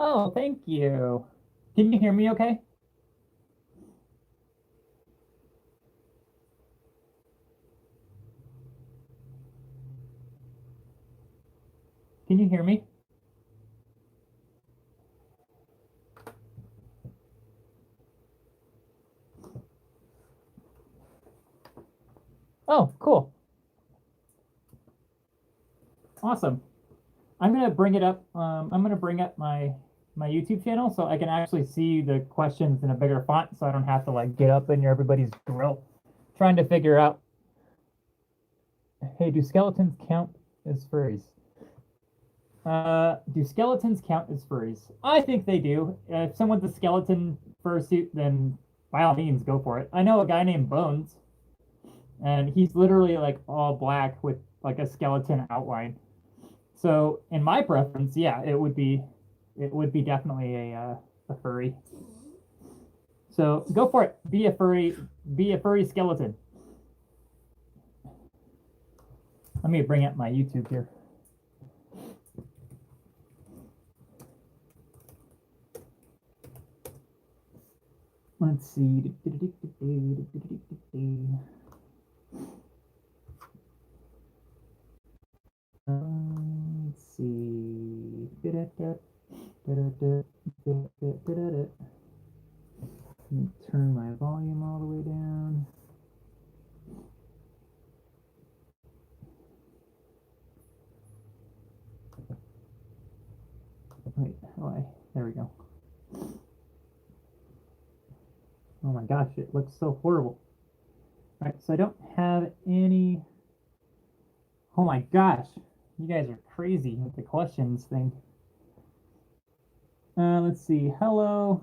Oh, thank you. Can you hear me okay? Can you hear me? Oh, cool. Awesome. I'm gonna bring it up. I'm gonna bring up my YouTube channel so I can actually see the questions in a bigger font, so I don't have to like get up in everybody's grill trying to figure out. Hey, do skeletons count as furries? Do skeletons count as furries? I think they do. If someone's a skeleton fursuit, then by all means, go for it. I know a guy named Bones, and he's literally like all black with like a skeleton outline. So in my preference, yeah, it would be definitely a furry. So go for it. Be a furry skeleton. Let me bring up my YouTube here. Let's see. Let's see. Let me turn my volume all the way down. Wait, there we go. Oh my gosh, it looks so horrible. All right, so I don't have any. Oh my gosh, you guys are crazy with the questions thing. Let's see. Hello.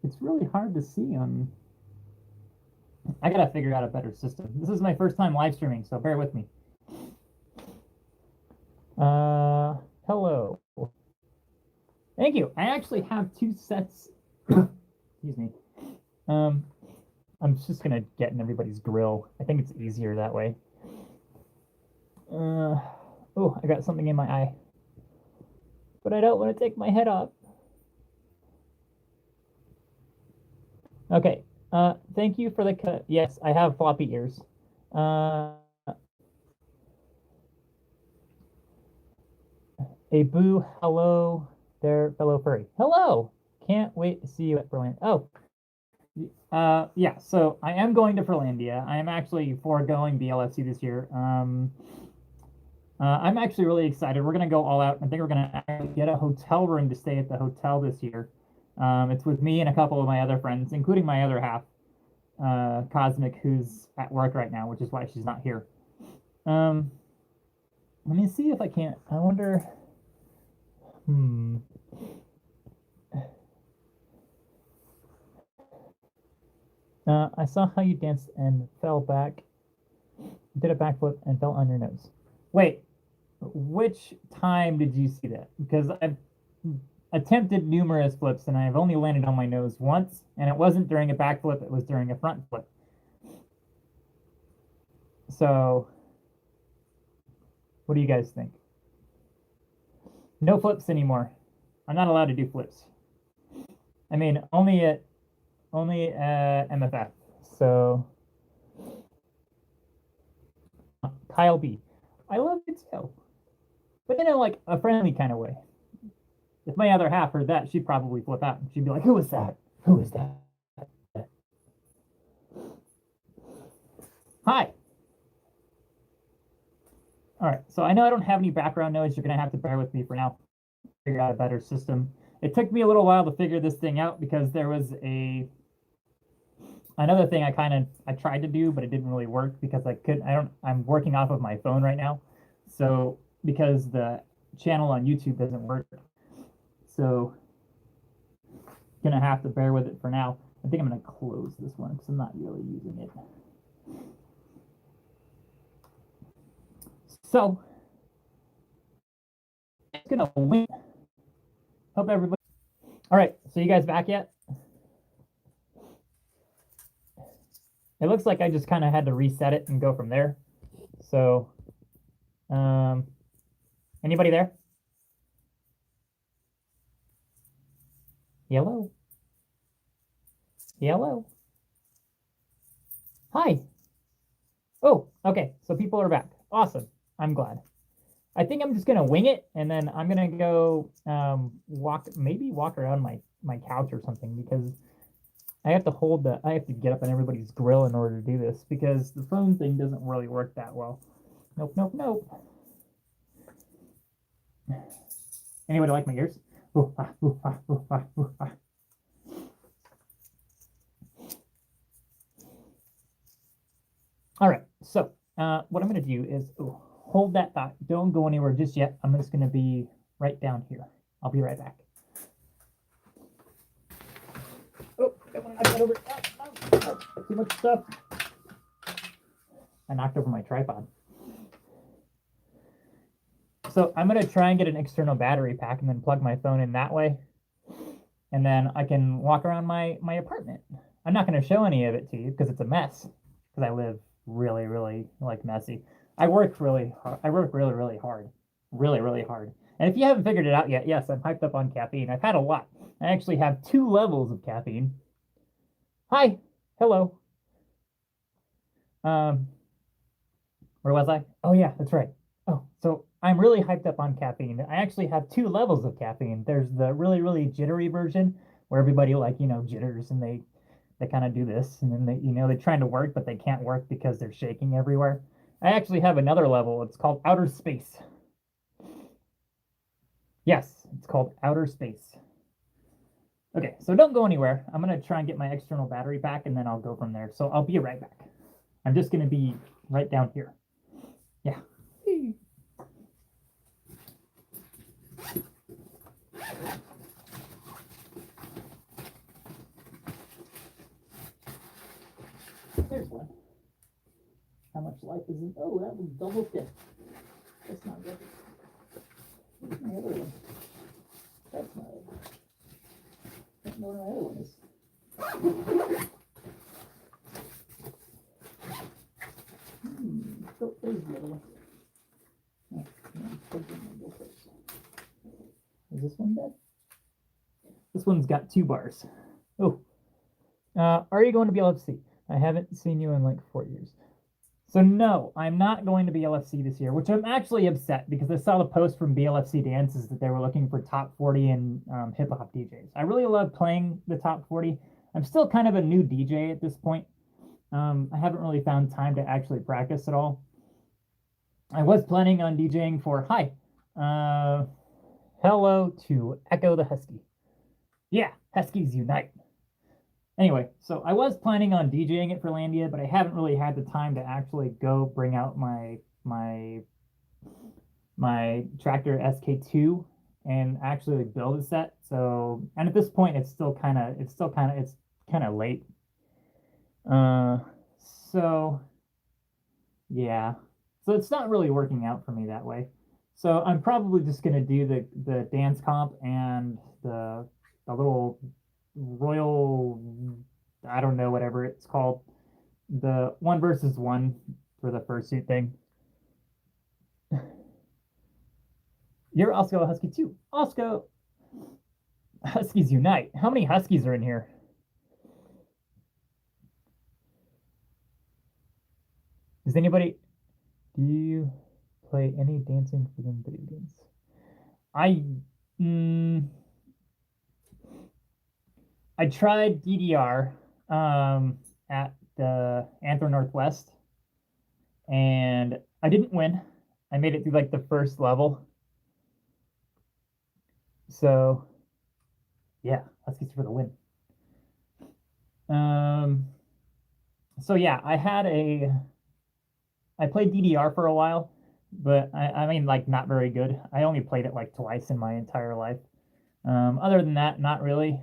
It's really hard to see on. I gotta figure out a better system. This is my first time live streaming, so bear with me. Hello. Thank you. I actually have two sets. Excuse me. Um, I'm just gonna get in everybody's grill. I think it's easier that way. Oh, I got something in my eye, but I don't want to take my head off. Okay. Thank you for the cut. Yes, I have floppy ears. A boo. Hello there, fellow furry. Hello. Can't wait to see you at Berlin. Oh, yeah. So I am going to Furlandia. I am actually foregoing BLFC this year. I'm actually really excited. We're gonna go all out. I think we're gonna get a hotel room to stay at the hotel this year. It's with me and a couple of my other friends, including my other half, Cosmic, who's at work right now, which is why she's not here. Um, Let me see if I can't. I wonder. Hmm. I saw how you danced and fell back, did a backflip and fell on your nose. Wait, which time did you see that? Because I've attempted numerous flips and I've only landed on my nose once, and it wasn't during a backflip, it was during a front flip. So, what do you guys think? No flips anymore. I'm not allowed to do flips. I mean, only at MFF. So, Kyle B. I love it too, but in a like a friendly kind of way. If my other half heard that, she'd probably flip out. She'd be like, "Who is that? Who is that?" Hi. All right. So I know I don't have any background noise. You're gonna have to bear with me for now. Figure out a better system. It took me a little while to figure this thing out because there was another thing I tried to do, but it didn't really work because I'm working off of my phone right now. So because the channel on YouTube doesn't work, so gonna have to bear with it for now. I think I'm gonna close this one because I'm not really using it. So it's gonna win. Hope everybody. All right, so you guys back yet? It looks like I just kind of had to reset it and go from there. So, anybody there? Hello? Hello? Hi. Oh, okay. So people are back. Awesome. I'm glad. I think I'm just gonna wing it, and then I'm gonna go maybe walk around my couch or something, because I have to get up on everybody's grill in order to do this, because the phone thing doesn't really work that well. Nope, nope, nope. Anybody like my ears? Ooh, ah, ooh, ah, ooh, ah, ooh, ah. All right, so what I'm going to do is hold that thought. Don't go anywhere just yet. I'm just going to be right down here. I'll be right back. Oh, don't want to knock that over. Oh, too much stuff. I knocked over my tripod. So I'm going to try and get an external battery pack and then plug my phone in that way. And then I can walk around my apartment. I'm not going to show any of it to you because it's a mess, because I live really, really like messy. I work really hard. I work really, really hard. Really, really hard. And if you haven't figured it out yet, yes, I'm hyped up on caffeine. I've had a lot. I actually have 2 levels of caffeine. Hi. Hello. Um, where was I? Oh yeah, that's right. Oh, so I'm really hyped up on caffeine. I actually have 2 levels of caffeine. There's the really, really jittery version where everybody jitters, and they kind of do this, and then they're trying to work, but they can't work because they're shaking everywhere. I actually have another level. It's called outer space. Yes, it's called outer space. Okay, so don't go anywhere. I'm going to try and get my external battery pack, and then I'll go from there. So I'll be right back. I'm just going to be right down here. Yeah. There's one. How much life is in? Oh, that was double dip. That's not good. Where's my other one? That's not it. I don't know where my other one is. Oh, there's the other one. Is this one dead? This one's got 2 bars. Oh. Are you going to BLFC? I haven't seen you in like 4 years. So no, I'm not going to BLFC this year, which I'm actually upset, because I saw the post from BLFC Dances that they were looking for top 40 and hip hop DJs. I really love playing the top 40. I'm still kind of a new DJ at this point. I haven't really found time to actually practice at all. I was planning on DJing for hello to Echo the Husky. Yeah, Huskies unite. Anyway, so I was planning on DJing it for Landia, but I haven't really had the time to actually go bring out my Tractor SK2 and actually build a set. So, and at this point, it's kind of late. So yeah, so it's not really working out for me that way. So I'm probably just gonna do the dance comp and the little royal, I don't know, whatever it's called, the 1 versus 1 for the fursuit thing. You're also a husky too. Also, Huskies unite. How many huskies are in here? Does anybody? Do you play any dancing for them video games? I tried DDR at the Anther Northwest, and I didn't win. I made it through like the first level. So yeah, Huskies for the win. So yeah, I played DDR for a while, but I mean, like, not very good. I only played it like twice in my entire life. Other than that, not really.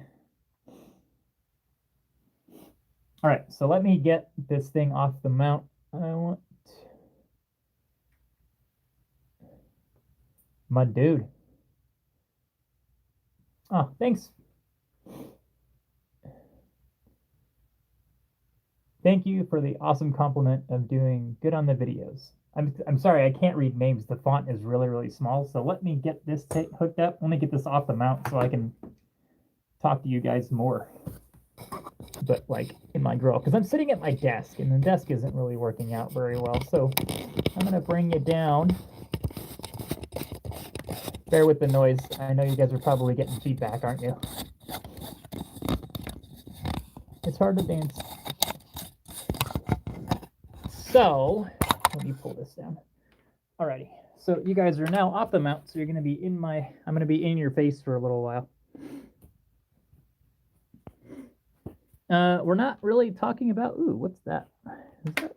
All right, so let me get this thing off the mount. I want my dude. Oh, thanks. Thank you for the awesome compliment of doing good on the videos. I'm sorry, I can't read names. The font is really, really small. So let me get this hooked up. Let me get this off the mount so I can talk to you guys more. But like in my grill, because I'm sitting at my desk and the desk isn't really working out very well. So I'm gonna bring you down. Bear with the noise. I know you guys are probably getting feedback, aren't you? It's hard to dance. So let me pull this down. Alrighty. So you guys are now off the mount, so you're gonna be in my. I'm gonna be in your face for a little while. We're not really talking about. Ooh, what's that? Is that?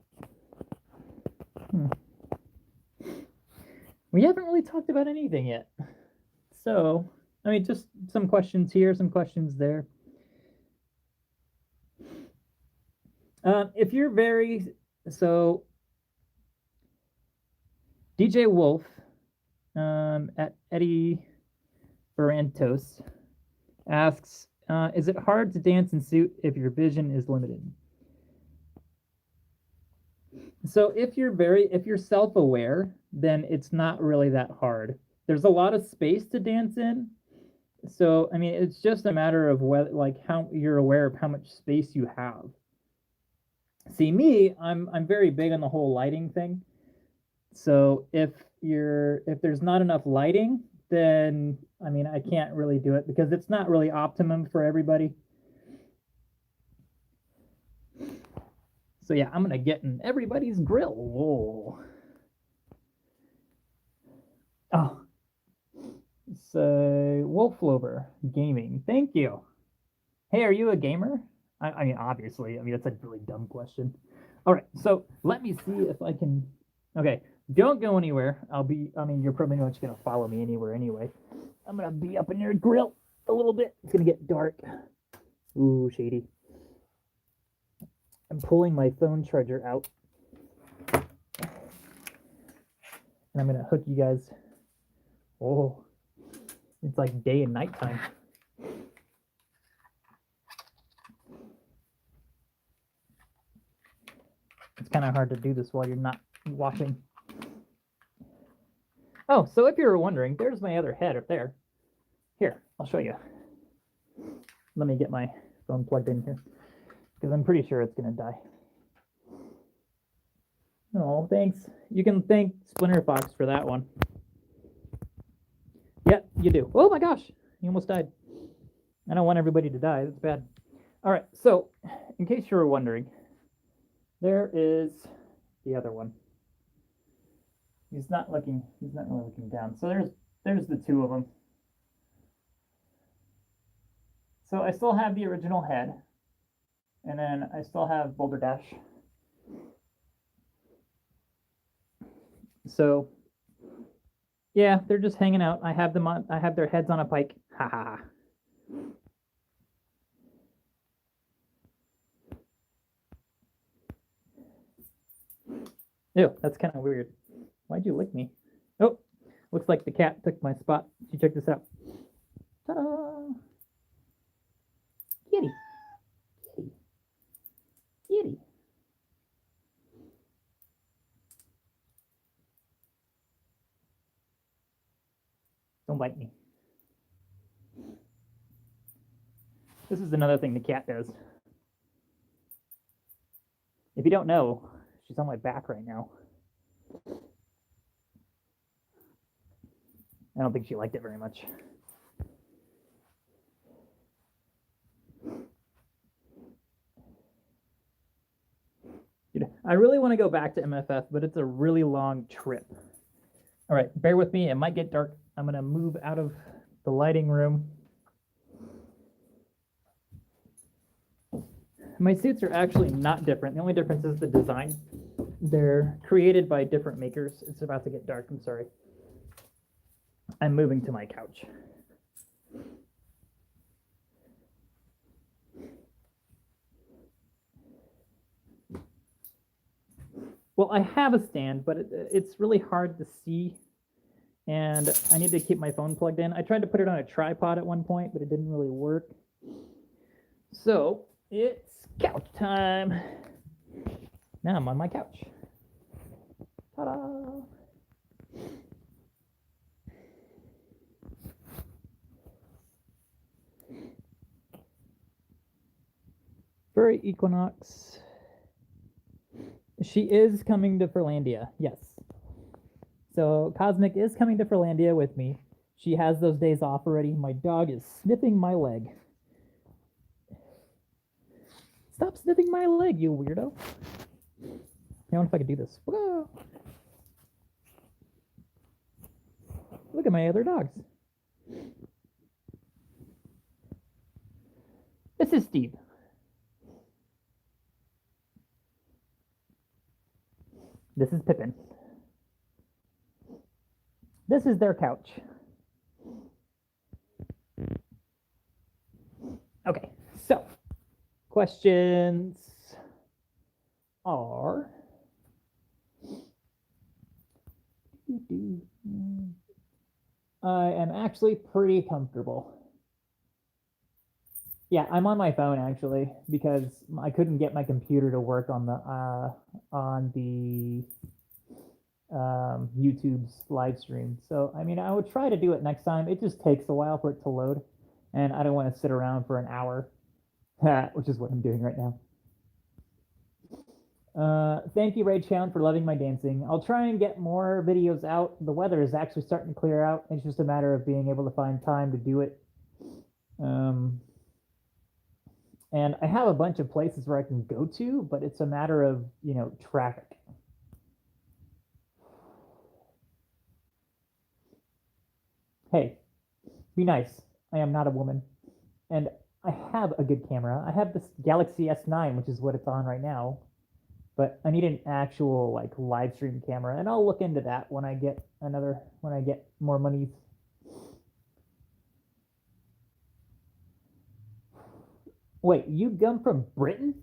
We haven't really talked about anything yet. So, I mean, just some questions here, some questions there. If you're very so, DJ Wolf at Eddie Barantos asks, is it hard to dance in suit if your vision is limited? So if you're self-aware, then it's not really that hard. There's a lot of space to dance in. So, I mean, it's just a matter of whether, like, how you're aware of how much space you have. See, me, I'm very big on the whole lighting thing. So if there's not enough lighting, then I mean, I can't really do it because it's not really optimum for everybody. So yeah, I'm gonna get in everybody's grill. Whoa. Oh, so Wolflover Gaming, thank you. Hey, are you a gamer? I mean, obviously. I mean, that's a really dumb question. All right, so let me see if I can. Okay, don't go anywhere. I mean, you're pretty much gonna follow me anywhere anyway. I'm gonna be up in your grill a little bit. It's gonna get dark. Ooh, shady. I'm pulling my phone charger out. And I'm gonna hook you guys. Oh, it's like day and night time. It's kind of hard to do this while you're not watching. Oh, so if you were wondering, there's my other head up there. Here, I'll show you. Let me get my phone plugged in here because I'm pretty sure it's gonna die. Oh, thanks. You can thank Splinter Fox for that one. Yeah, you do. Oh my gosh, you almost died. I don't want everybody to die. That's bad. All right, so in case you were wondering, there is the other one. He's not really looking down. So there's the two of them. So I still have the original head, and then I still have Boulder Dash. So yeah, they're just hanging out. I have their heads on a pike. Ha ha ha. Ew, that's kind of weird. Why'd you lick me? Oh, looks like the cat took my spot. Check this out. Ta-da! Kitty. Kitty. Kitty. Don't bite me. This is another thing the cat does. If you don't know, she's on my back right now. I don't think she liked it very much. Dude, I really want to go back to MFF, but it's a really long trip. All right, bear with me. It might get dark. I'm going to move out of the lighting room. My suits are actually not different. The only difference is the design. They're created by different makers. It's about to get dark. I'm sorry. I'm moving to my couch. Well, I have a stand, but it's really hard to see, and I need to keep my phone plugged in. I tried to put it on a tripod at one point, but it didn't really work. So it's couch time. Now I'm on my couch. Ta-da! Furry Equinox. She is coming to Furlandia, yes. So Cosmic is coming to Furlandia with me. She has those days off already. My dog is sniffing my leg. Stop sniffing my leg, you weirdo. I wonder if I could do this. Whoa. Look at my other dogs. This is Steve. This is Pippin. This is their couch. Okay, so questions are I am actually pretty comfortable. Yeah, I'm on my phone actually because I couldn't get my computer to work on the YouTube's live stream. So I mean, I would try to do it next time. It just takes a while for it to load, and I don't want to sit around for an hour, which is what I'm doing right now. Thank you, Ray Chown, for loving my dancing. I'll try and get more videos out. The weather is actually starting to clear out. It's just a matter of being able to find time to do it. And I have a bunch of places where I can go to, but it's a matter of, traffic. Hey, be nice. I am not a woman. And I have a good camera. I have this Galaxy S9, which is what it's on right now. But I need an actual live stream camera, and I'll look into that when I get more money. Wait, you come from Britain?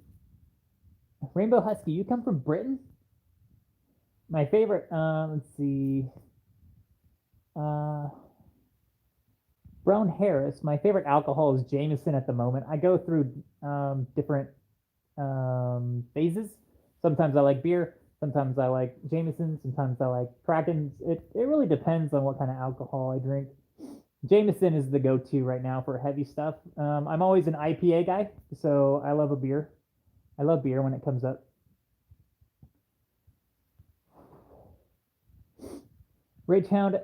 Rainbow Husky, you come from Britain? My favorite, let's see. Brown Harris, my favorite alcohol is Jameson at the moment. I go through different phases. Sometimes I like beer, sometimes I like Jameson, sometimes I like Krakens. It really depends on what kind of alcohol I drink. Jameson is the go-to right now for heavy stuff. I'm always an IPA guy, so I love a beer. I love beer when it comes up. Rage Hound,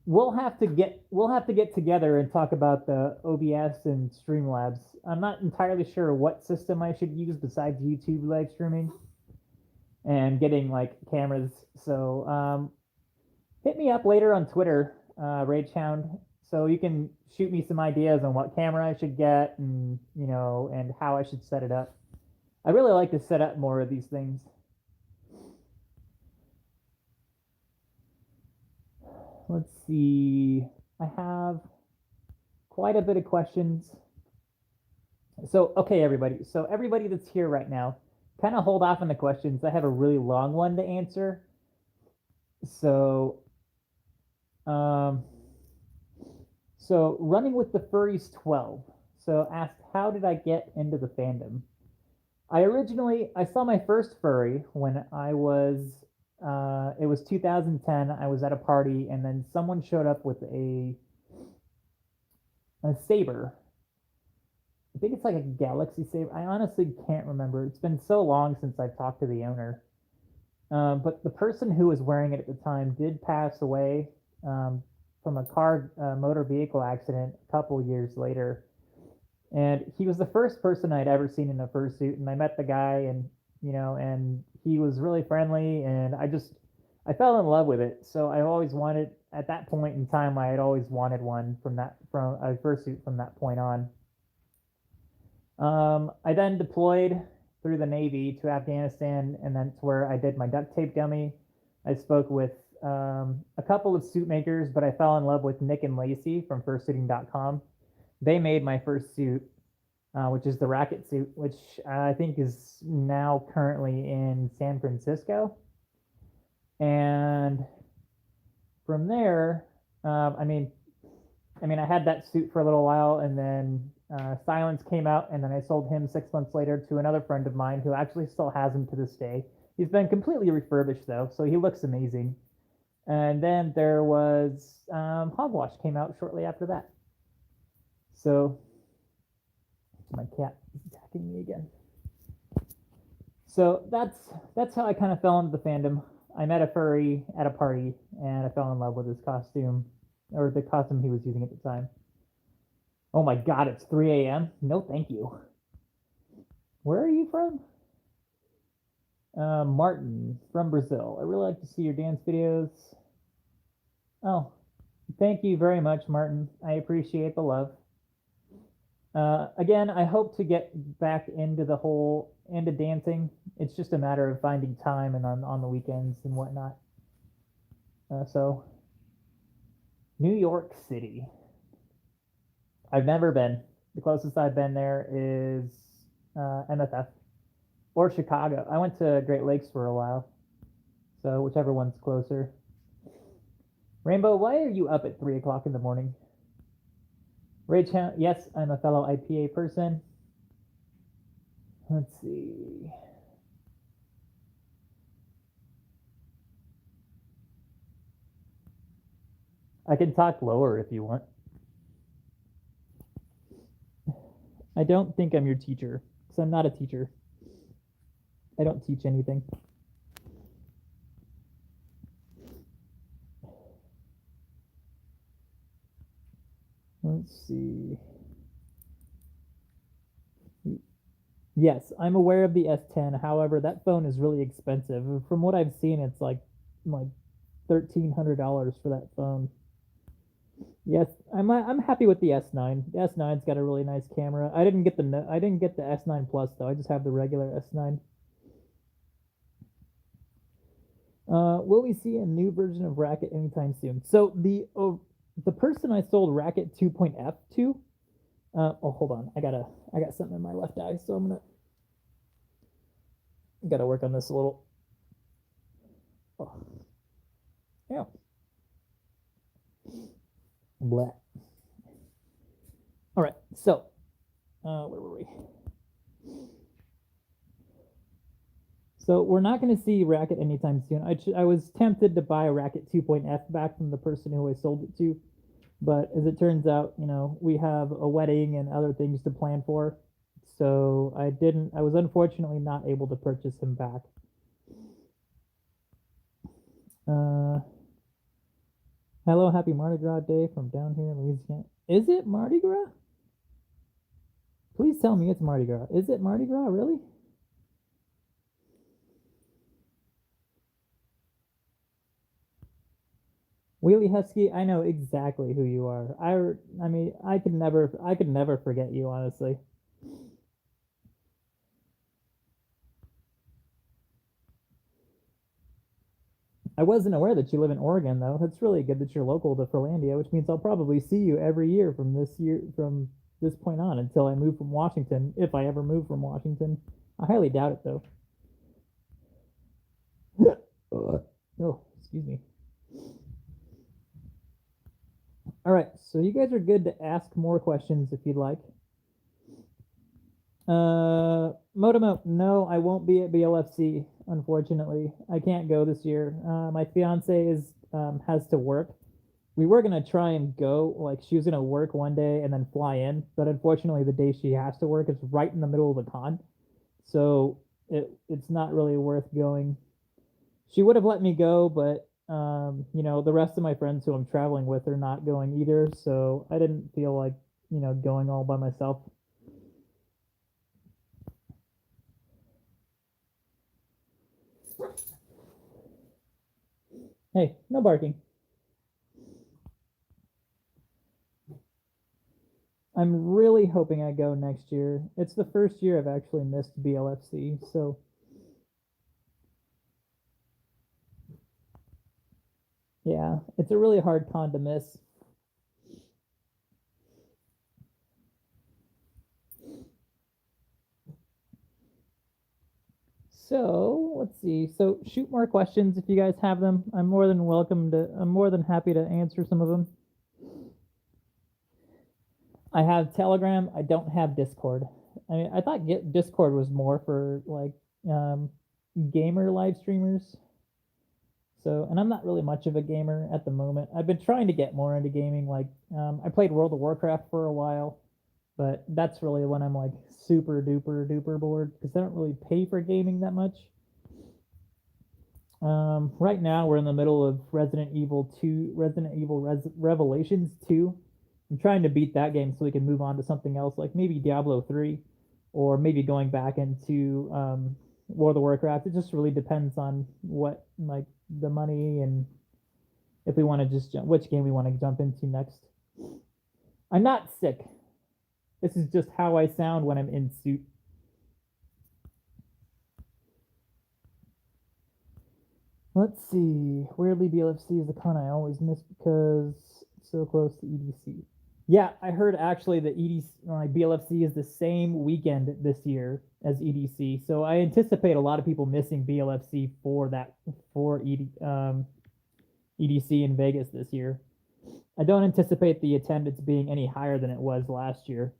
we'll have to get together and talk about the OBS and Streamlabs. I'm not entirely sure what system I should use besides YouTube live streaming and getting cameras. So hit me up later on Twitter, Rage Hound, so you can shoot me some ideas on what camera I should get and and how I should set it up. I really like to set up more of these things. Let's see. I have quite a bit of questions. So, okay, everybody. So everybody that's here right now, kind of hold off on the questions. I have a really long one to answer. So, running with the furries 12. So asked, how did I get into the fandom? I saw my first furry when I was it was 2010. I was at a party, and then someone showed up with a saber. I think it's like a Galaxy saber. I honestly can't remember. It's been so long since I've talked to the owner. But the person who was wearing it at the time did pass away from a motor vehicle accident a couple years later. And he was the first person I'd ever seen in a fursuit, and I met the guy, and and he was really friendly, and I fell in love with it. So I always wanted, at that point in time, I had always wanted one from a fursuit from that point on. I then deployed through the Navy to Afghanistan, and that's where I did my duct tape gummy. I spoke with a couple of suit makers, but I fell in love with Nick and Lacey from fursuiting.com. They made my first suit, which is the racket suit, which I think is now currently in San Francisco. And from there, I had that suit for a little while, and then Silence came out, and then I sold him 6 months later to another friend of mine who actually still has him to this day. He's been completely refurbished though, so he looks amazing. And then there was Hogwash came out shortly after that. So my cat is attacking asking me again. So that's how I kind of fell into the fandom. I met a furry at a party, and I fell in love with his costume, or the costume he was using at the time. Oh my god, it's 3 a.m. No, thank you. Where are you from? Martin from Brazil. I really like to see your dance videos. Oh, thank you very much, Martin. I appreciate the love. Again, I hope to get back into dancing. It's just a matter of finding time and on the weekends and whatnot. So, New York City. I've never been. The closest I've been there is MFF or Chicago. I went to Great Lakes for a while, so whichever one's closer. Rainbow, why are you up at 3 o'clock in the morning? Rachel, yes, I'm a fellow IPA person. Let's see. I can talk lower if you want. I don't think I'm your teacher, because I'm not a teacher. I don't teach anything. Let's see. Yes, I'm aware of the S10. However, that phone is really expensive. From what I've seen, it's like $1,300 for that phone. Yes, I'm happy with the S9. The S9's got a really nice camera. I didn't get the S9 Plus though. I just have the regular S9. Will we see a new version of Racket anytime soon? So the person I sold Racket 2.f to. Oh, hold on. I got something in my left eye, so gotta work on this a little. Oh. Yeah. Blah. All right. So, where were we? So we're not going to see Racket anytime soon. I was tempted to buy a Racket 2.f back from the person who I sold it to, but as it turns out, we have a wedding and other things to plan for, so I was unfortunately not able to purchase him back. Hello, happy Mardi Gras Day from down here in Louisiana. Is it Mardi Gras? Please tell me it's Mardi Gras. Is it Mardi Gras, really? Wheelie Husky, I know exactly who you are. I mean, I could never forget you, honestly. I wasn't aware that you live in Oregon, though. It's really good that you're local to Philandia, which means I'll probably see you every year from this point on until I move from Washington, if I ever move from Washington. I highly doubt it, though. Oh, excuse me. All right, so you guys are good to ask more questions if you'd like. Motomo, no, I won't be at BLFC, unfortunately. I can't go this year. My fiance has to work. We were gonna try and go, like she was gonna work one day and then fly in, but unfortunately the day she has to work is right in the middle of the con. So it's not really worth going. She would have let me go, but the rest of my friends who I'm traveling with are not going either, so I didn't feel like, going all by myself. Hey, no barking. I'm really hoping I go next year. It's the first year I've actually missed BLFC, so yeah, it's a really hard con to miss. So let's see. So shoot more questions if you guys have them. I'm more than happy to answer some of them. I have Telegram. I don't have Discord. I mean, I thought Discord was more for like gamer live streamers. So, and I'm not really much of a gamer at the moment. I've been trying to get more into gaming. Like, I played World of Warcraft for a while, But that's really when I'm like super duper duper bored because I don't really pay for gaming that much. Right now we're in the middle of Resident Evil Revelations 2. I'm trying to beat that game so we can move on to something else, like maybe Diablo 3, or maybe going back into World of Warcraft. It just really depends on what like the money and if we want to just which game we want to jump into next. I'm not sick. This is just how I sound when I'm in suit. Let's see. Weirdly, BLFC is the con I always miss because it's so close to EDC. Yeah, I heard actually that EDC, BLFC is the same weekend this year as EDC, so I anticipate a lot of people missing BLFC for EDC in Vegas this year. I don't anticipate the attendance being any higher than it was last year.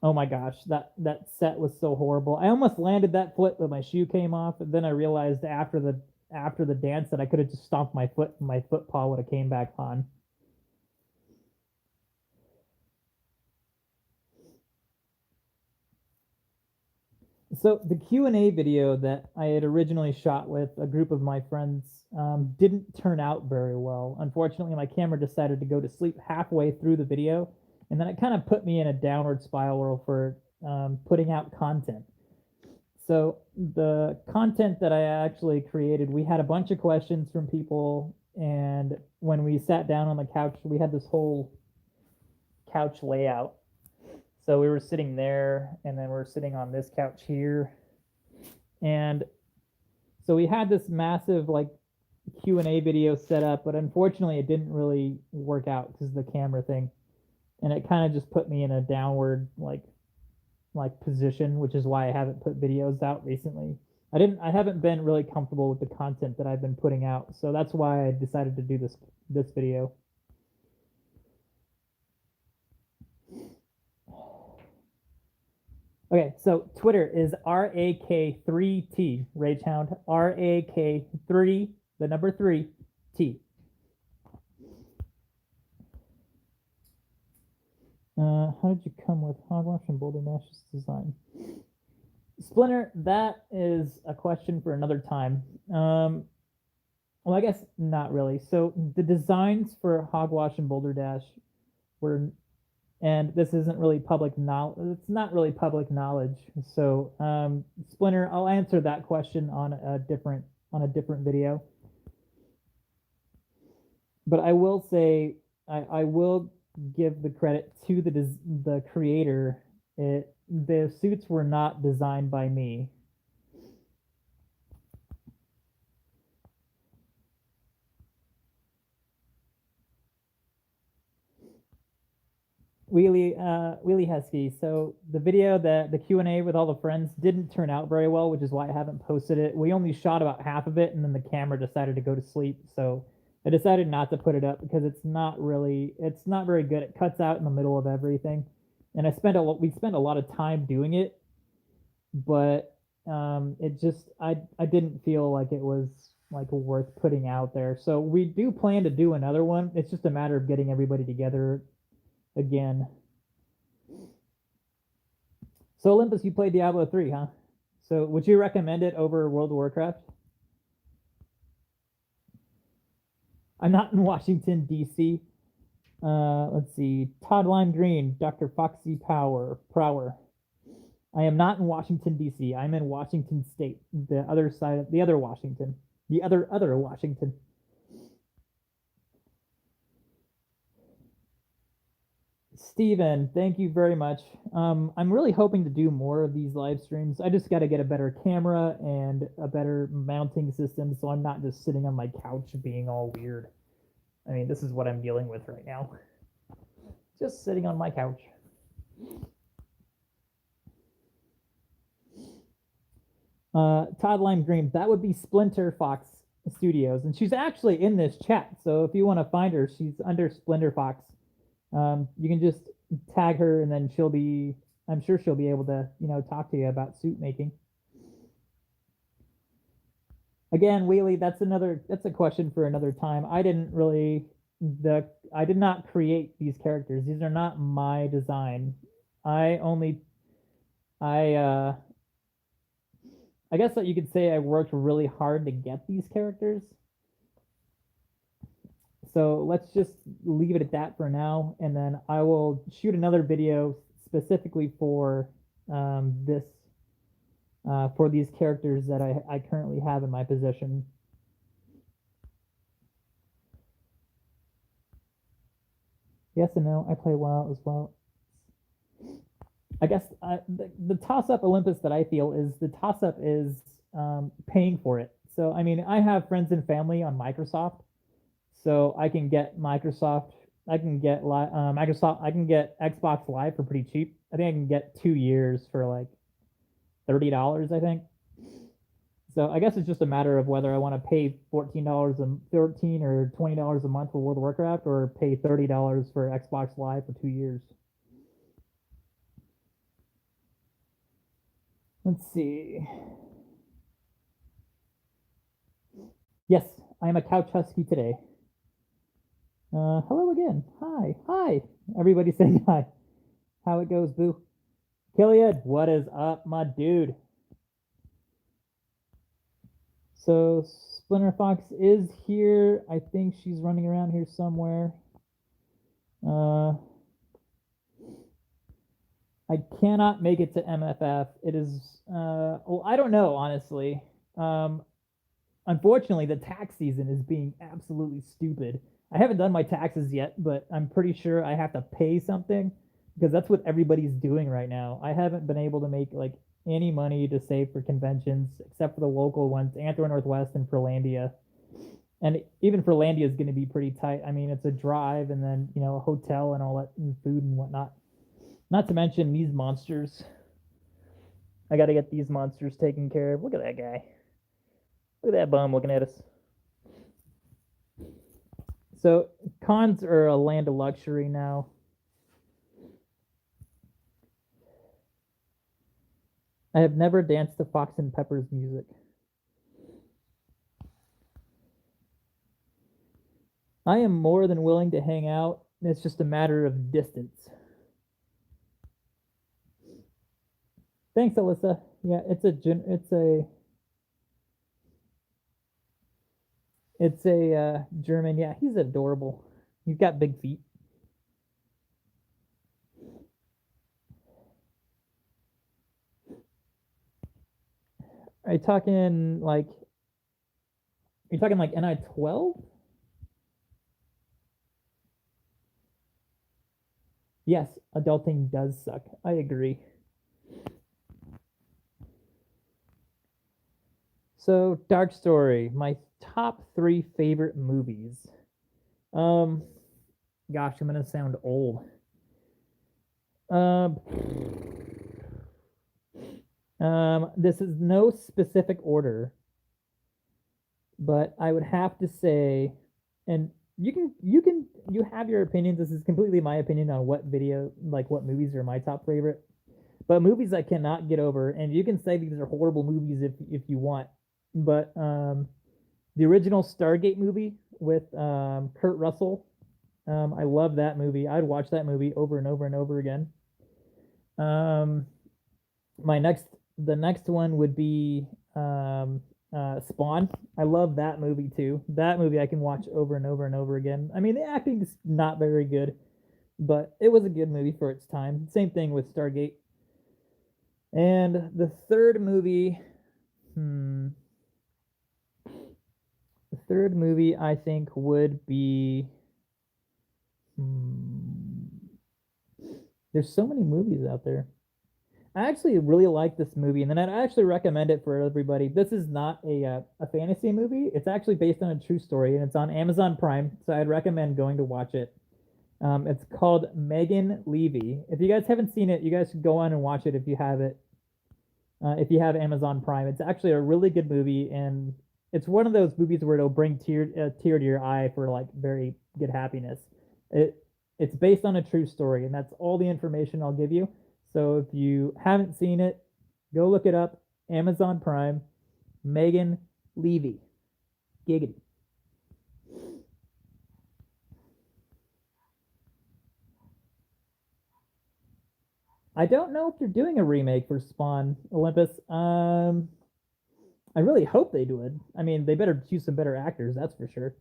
Oh my gosh, that set was so horrible. I almost landed that flip, but my shoe came off, and then I realized after the dance that I could have just stomped my foot, and my foot paw would have came back on. So the Q&A video that I had originally shot with a group of my friends didn't turn out very well. Unfortunately, my camera decided to go to sleep halfway through the video, and then it kind of put me in a downward spiral for putting out content. So the content that I actually created, we had a bunch of questions from people, and when we sat down on the couch, we had this whole couch layout. So we were sitting there, and then we're sitting on this couch here, and so we had this massive like Q&A video set up, but unfortunately it didn't really work out because of the camera thing, and it kind of just put me in a downward like position, which is why I haven't put videos out recently. I haven't been really comfortable with the content that I've been putting out, so that's why I decided to do this video. Okay, so Twitter is RAK3T, Ragehound, RAK3, the number 3, T. How did you come with Hogwash and Boulder Dash's design? Splinter, that is a question for another time. Well, I guess not really. So the designs for Hogwash and Boulder Dash were, and this isn't really public knowledge. It's not really public knowledge. So Splinter, I'll answer that question on a different video. But I will say I will give the credit to the creator. The suits were not designed by me. Wheelie Husky. So the video that the Q&A with all the friends didn't turn out very well, which is why I haven't posted it. We only shot about half of it, and then the camera decided to go to sleep. So I decided not to put it up because it's not very good. It cuts out in the middle of everything, and we spent a lot of time doing it, but it just I didn't feel like it was like worth putting out there. So we do plan to do another one. It's just a matter of getting everybody together again. So Olympus, you played Diablo 3, huh? So would you recommend it over World of Warcraft? I'm not in Washington, D.C. Let's see. Todd Lime Green, Dr. Foxy Prower. I am not in Washington, D.C. I'm in Washington State, the other side of the other Washington. The other Washington. Steven, thank you very much. I'm really hoping to do more of these live streams. I just got to get a better camera and a better mounting system so I'm not just sitting on my couch being all weird. I mean, this is what I'm dealing with right now. Just sitting on my couch. Todd Lime Green, that would be Splinter Fox Studios, and she's actually in this chat. So if you want to find her, she's under Splinter Fox. You can just tag her, and then I'm sure she'll be able to, talk to you about suit making. Again, Wheelie, that's a question for another time. I did not create these characters. These are not my design. I only I guess that you could say I worked really hard to get these characters. So let's just leave it at that for now, and then I will shoot another video specifically this for these characters that I currently have in my possession. Yes and no. I play WoW as well. I guess the toss up Olympus that I feel is the toss up is paying for it. So I mean, I have friends and family on Microsoft, so I can get Microsoft. I can get Microsoft. I can get Xbox Live for pretty cheap. I think I can get 2 years for like $30. I think. So I guess it's just a matter of whether I want to pay $14 or $20 a month for World of Warcraft, or pay $30 for Xbox Live for 2 years. Let's see. Yes, I am a couch husky today. Hello again. Hi. Hi. Everybody saying hi. How it goes, boo? Killian, what is up, my dude? So Splinter Fox is here. I think she's running around here somewhere. I cannot make it to MFF. It is well, I don't know, honestly. Unfortunately, the tax season is being absolutely stupid. I haven't done my taxes yet, but I'm pretty sure I have to pay something because that's what everybody's doing right now. I haven't been able to make like any money to save for conventions except for the local ones, Anthro Northwest and Furlandia. And even Furlandia is going to be pretty tight. I mean, it's a drive and then, a hotel and all that and food and whatnot. Not to mention these monsters. I got to get these monsters taken care of. Look at that guy. Look at that bum looking at us. So cons are a land of luxury now. I have never danced to Fox and Pepper's music. I am more than willing to hang out. It's just a matter of distance. Thanks, Alyssa. Yeah, it's a German. Yeah, he's adorable. He's got big feet. Are you talking like? Are you talking like NI12? Yes, adulting does suck. I agree. So, Dark Story, my top 3 favorite movies. Um, Gosh, I'm gonna sound old. Um, this is no specific order, but I would have to say, and you have your opinions. This is completely my opinion on what movies are my top favorite. But movies I cannot get over, and you can say these are horrible movies if you want, but the original Stargate movie with Kurt Russell, I love that movie. I'd watch that movie over and over and over again. Um, the next one would be Spawn. I love that movie too. That movie I can watch over and over and over again. I mean, the acting is not very good, but it was a good movie for its time. Same thing with Stargate. And the third movie, the third movie I think would be. There's so many movies out there. I actually really like this movie, and then I'd actually recommend it for everybody. This is not a fantasy movie. It's actually based on a true story, and it's on Amazon Prime, so I'd recommend going to watch it. It's called Megan Levy. If you guys haven't seen it, you guys should go on and watch it if you have it. If you have Amazon Prime, it's actually a really good movie, and it's one of those movies where it'll bring tear to your eye for like very good happiness. It's based on a true story, and that's all the information I'll give you. So if you haven't seen it, go look it up. Amazon Prime, Megan Levy. Giggity. I don't know if they're doing a remake for Spawn Olympus. I really hope they do it. I mean, they better choose some better actors, that's for sure.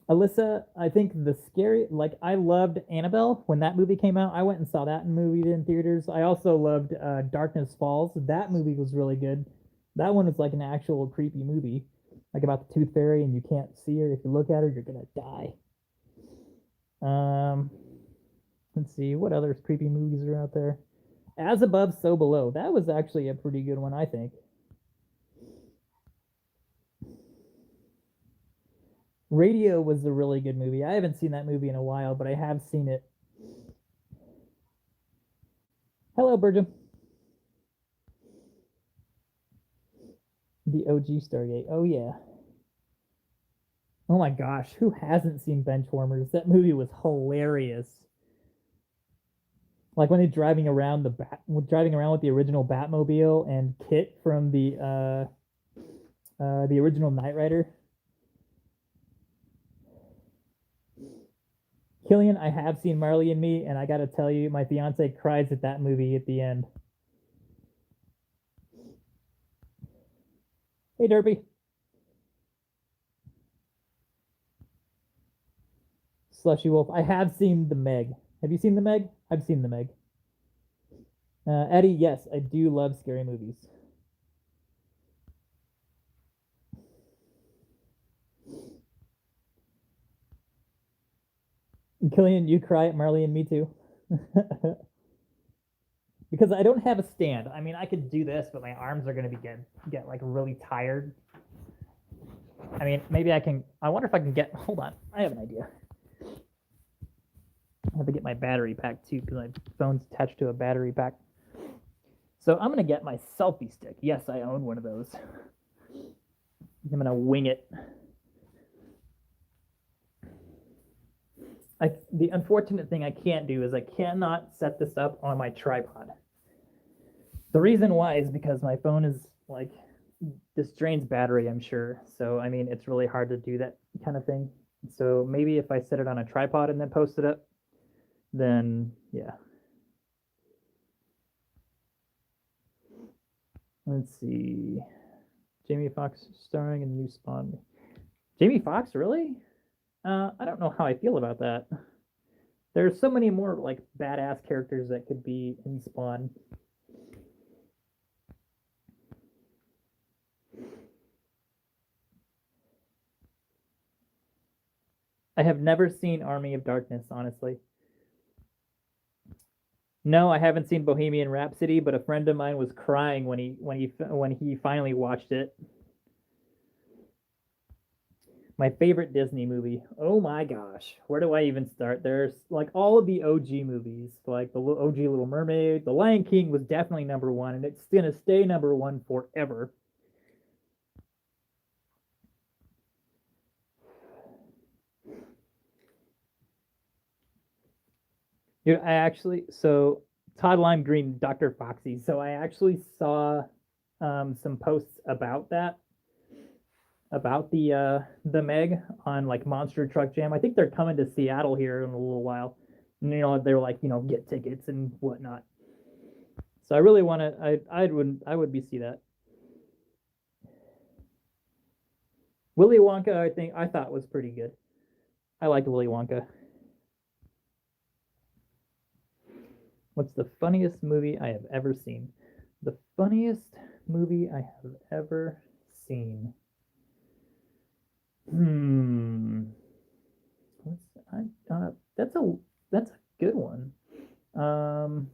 Alyssa, I think the scary, like, I loved Annabelle when that movie came out. I went and saw that in theaters. I also loved Darkness Falls. That movie was really good. That one was like an actual creepy movie, like about the Tooth Fairy, and you can't see her. If you look at her, you're gonna die. Um, let's see what other creepy movies are out there. As Above, So Below. That was actually a pretty good one, I think. Radio was a really good movie. I haven't seen that movie in a while, but I have seen it. Hello, Bergam. The OG Stargate. Oh yeah. Oh my gosh, who hasn't seen Benchwarmers? That movie was hilarious. Like when they're driving around with the original Batmobile and Kit from the original Knight Rider. Killian, I have seen Marley and Me, and I gotta tell you, my fiance cries at that movie at the end. Hey, Derby. Slushy Wolf. I have seen The Meg. Have you seen The Meg? I've seen The Meg. Eddie, yes, I do love scary movies. Killian, you cry at Marley and Me too. Because I don't have a stand. I mean, I could do this, but my arms are gonna get like really tired. I mean, maybe I can. I wonder if I can get. Hold on, I have an idea. I have to get my battery pack too because my phone's attached to a battery pack. So I'm gonna get my selfie stick. Yes, I own one of those. I'm gonna wing it. The unfortunate thing I can't do is I cannot set this up on my tripod. The reason why is because my phone is like, this drains battery, I'm sure. So I mean, it's really hard to do that kind of thing. So maybe if I set it on a tripod and then post it up, then yeah. Let's see. Jamie Foxx starring in the new Spawn. Jamie Foxx, really? I don't know how I feel about that. There's so many more like badass characters that could be in Spawn. I have never seen Army of Darkness, honestly. No, I haven't seen Bohemian Rhapsody, but a friend of mine was crying when he finally watched it. My favorite Disney movie. Oh my gosh, where do I even start? There's like all of the OG movies, like the OG Little Mermaid. The Lion King was definitely number one, and it's gonna stay number one forever. Dude, so Todd Lime Green, Dr. Foxy. So I actually saw some posts about that, about the Meg on like Monster Truck Jam. I think they're coming to Seattle here in a little while. And, they were like, get tickets and whatnot. So I really want to. I would be see that. Willy Wonka, I thought was pretty good. I liked Willy Wonka. What's the funniest movie I have ever seen? The funniest movie I have ever seen. That's a good one. Hmm.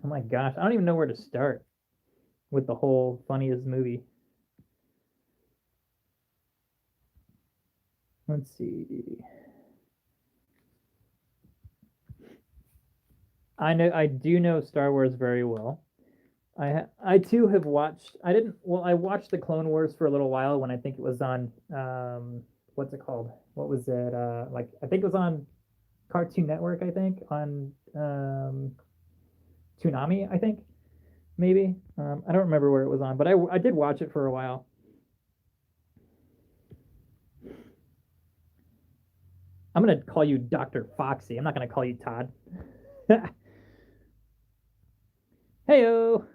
Oh my gosh, I don't even know where to start with the whole funniest movie. Let's see. I do know Star Wars very well. I too have watched. I didn't. Well, I watched the Clone Wars for a little while when I think it was on. What's it called? What was it? Like I think it was on Cartoon Network. I think on Toonami. I think maybe. I don't remember where it was on, but I did watch it for a while. I'm gonna call you Dr. Foxy. I'm not gonna call you Todd. Heyo.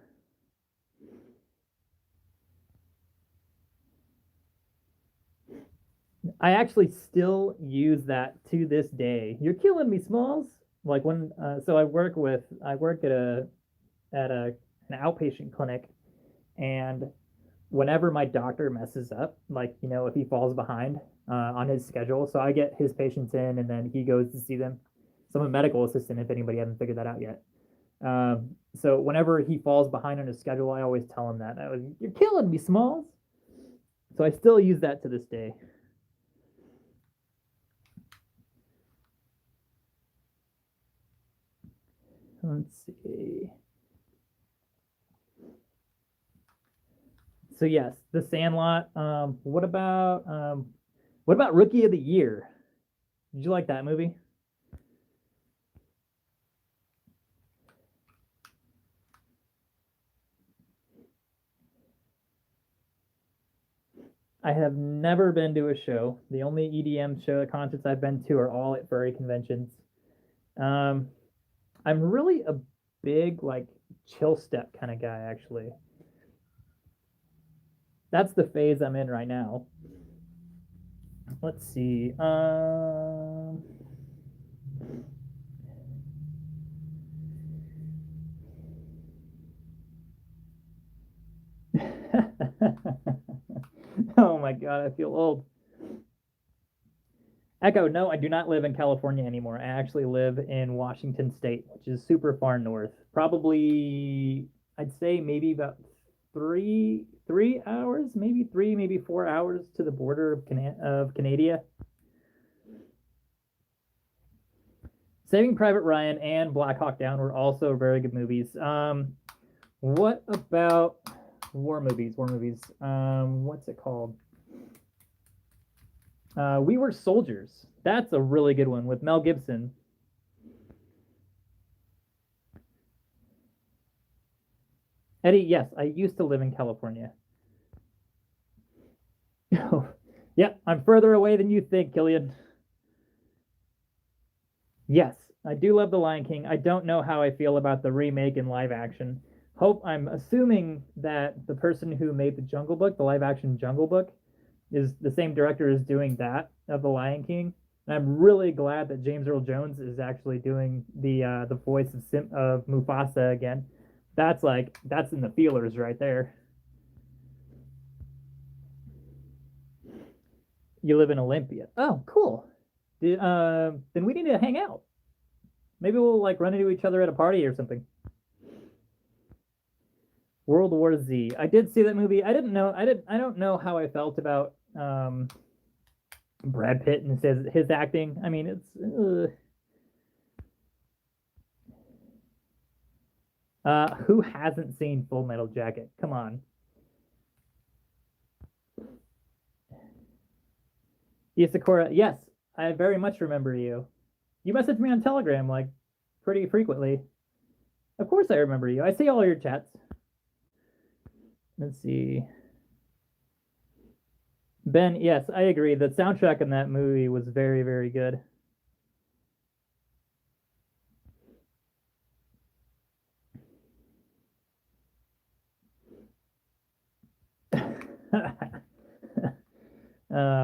I actually still use that to this day. You're killing me, Smalls. Like when so I work at an outpatient clinic, and whenever my doctor messes up, like if he falls behind on his schedule, so I get his patients in and then he goes to see them. So I'm a medical assistant if anybody hasn't figured that out yet. So whenever he falls behind on his schedule, I always tell him that you're killing me, Smalls. So I still use that to this day. Let's see. So yes, The Sandlot. What about Rookie of the Year? Did you like that movie? I have never been to a show. The only EDM show concerts I've been to are all at furry conventions. Um, I'm really a big like chill step kind of guy. Actually, that's the phase I'm in right now. Let's see. Oh my god, I feel old. Echo, no, I do not live in California anymore. I actually live in Washington State, which is super far north. Probably, I'd say maybe about three hours, maybe three, maybe 4 hours to the border of Canada. Saving Private Ryan and Black Hawk Down were also very good movies. What about war movies? War movies. What's it called? We Were Soldiers. That's a really good one with Mel Gibson. Eddie, yes, I used to live in California. Yeah, I'm further away than you think, Killian. Yes, I do love The Lion King. I don't know how I feel about the remake in live action. I'm assuming that the person who made the Jungle Book, the live action Jungle Book, is the same director as doing that of The Lion King. And I'm really glad that James Earl Jones is actually doing the voice of Mufasa again. That's in the feelers right there. You live in Olympia. Oh, cool. Then we need to hang out. Maybe we'll like run into each other at a party or something. World War Z. I did see that movie. I didn't know. I don't know how I felt about Brad Pitt and his acting. I mean, it's. Who hasn't seen Full Metal Jacket? Come on. Isakura, yes, I very much remember you. You message me on Telegram like pretty frequently. Of course, I remember you. I see all your chats. Let's see. Ben, yes, I agree. The soundtrack in that movie was very, very good.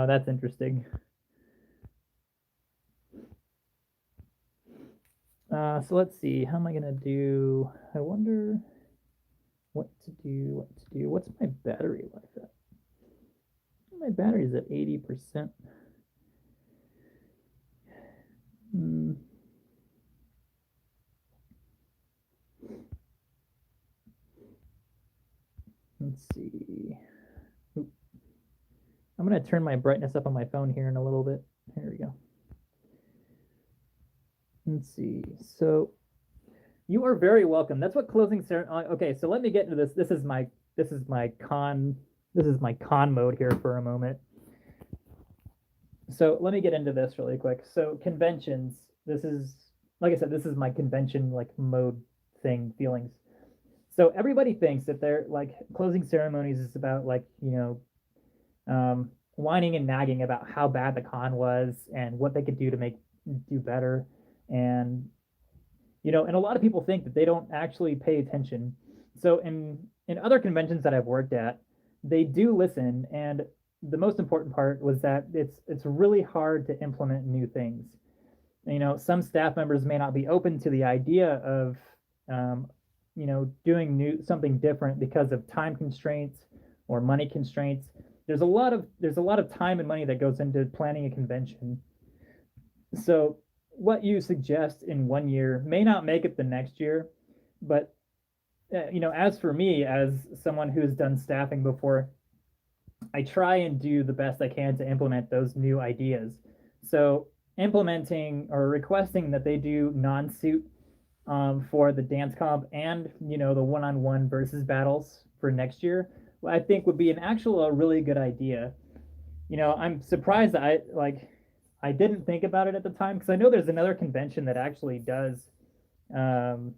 That's interesting. So let's see. How am I gonna do? I wonder what to do. What to do? What's my battery life at? My battery's at 80%. Hmm. Let's see. Oop. I'm gonna turn my brightness up on my phone here in a little bit. Here we go. Let's see. So You are very welcome. That's what closing ceremony. Okay, so let me get into this. This is my con mode here for a moment. So let me get into this really quick. So conventions. This is, like I said, this is my convention like mode thing feelings. So everybody thinks that they're like closing ceremonies is about like whining and nagging about how bad the con was and what they could do to make do better, and and a lot of people think that they don't actually pay attention. So in other conventions that I've worked at, they do listen, and the most important part was that it's really hard to implement new things. Some staff members may not be open to the idea of doing new something different because of time constraints or money constraints. There's a lot of time and money that goes into planning a convention. So what you suggest in one year may not make it the next year, but as for me, as someone who's done staffing before, I try and do the best I can to implement those new ideas. So implementing or requesting that they do non-suit for the dance comp and the one-on-one versus battles for next year, I think would be a really good idea. I'm surprised that I didn't think about it at the time because I know there's another convention that actually does um,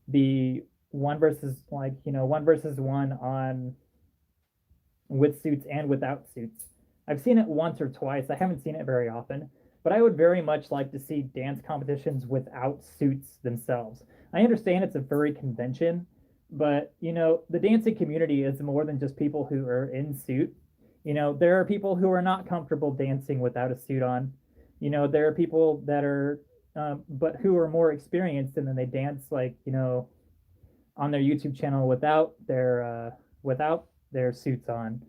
the one versus one on with suits and without suits. I've seen it once or twice. I haven't seen it very often, but I would very much like to see dance competitions without suits themselves. I understand it's a furry convention, but the dancing community is more than just people who are in suit. There are people who are not comfortable dancing without a suit on. There are people that are, but who are more experienced, and then they dance like on their YouTube channel without their suits on.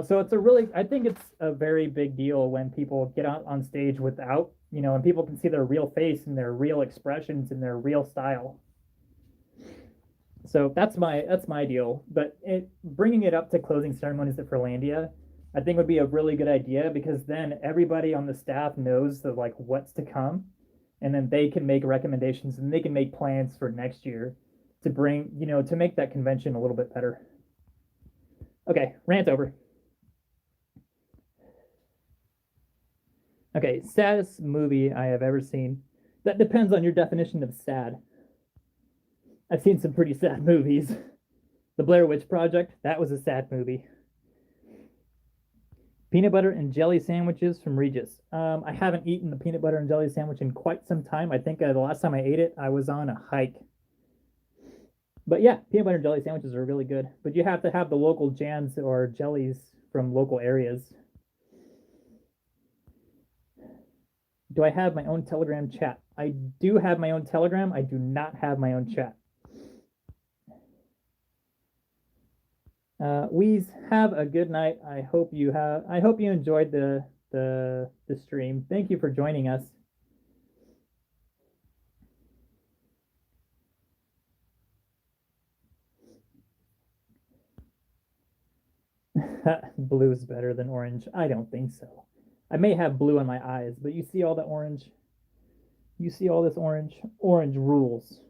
So I think it's a very big deal when people get out on stage without, and people can see their real face and their real expressions and their real style. So that's my deal. But bringing it up to closing ceremonies at Furlandia, I think would be a really good idea because then everybody on the staff knows the like what's to come, and then they can make recommendations and they can make plans for next year to bring to make that convention a little bit better. Okay, rant over. Okay, saddest movie I have ever seen. That depends on your definition of sad. I've seen some pretty sad movies. The Blair Witch Project, that was a sad movie. Peanut butter and jelly sandwiches from Regis. I haven't eaten the peanut butter and jelly sandwich in quite some time. I think the last time I ate it, I was on a hike. But yeah, peanut butter and jelly sandwiches are really good. But you have to have the local jams or jellies from local areas. Do I have my own Telegram chat? I do have my own Telegram. I do not have my own chat. Weez, have a good night. I hope you enjoyed the stream. Thank you for joining us. Blue is better than orange. I don't think so. I may have blue in my eyes, but you see all that orange? You see all this orange? Orange rules.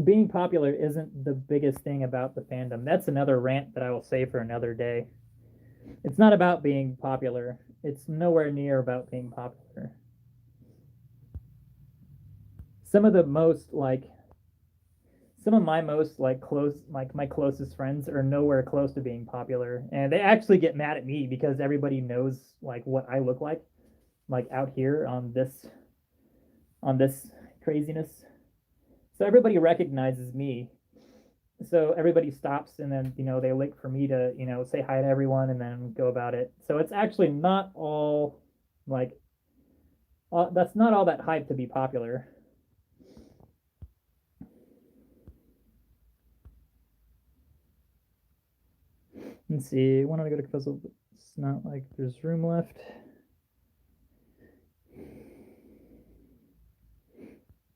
Being popular isn't the biggest thing about the fandom. That's another rant that I will save for another day. It's not about being popular. It's nowhere near about being popular. Some of my most my closest friends are nowhere close to being popular, and they actually get mad at me because everybody knows like what I look like out here on this craziness. So everybody recognizes me. So everybody stops, and then they wait for me to say hi to everyone and then go about it. So it's actually not all like that's not all that hype to be popular. Let's see. When do I go to puzzle? It's not like there's room left.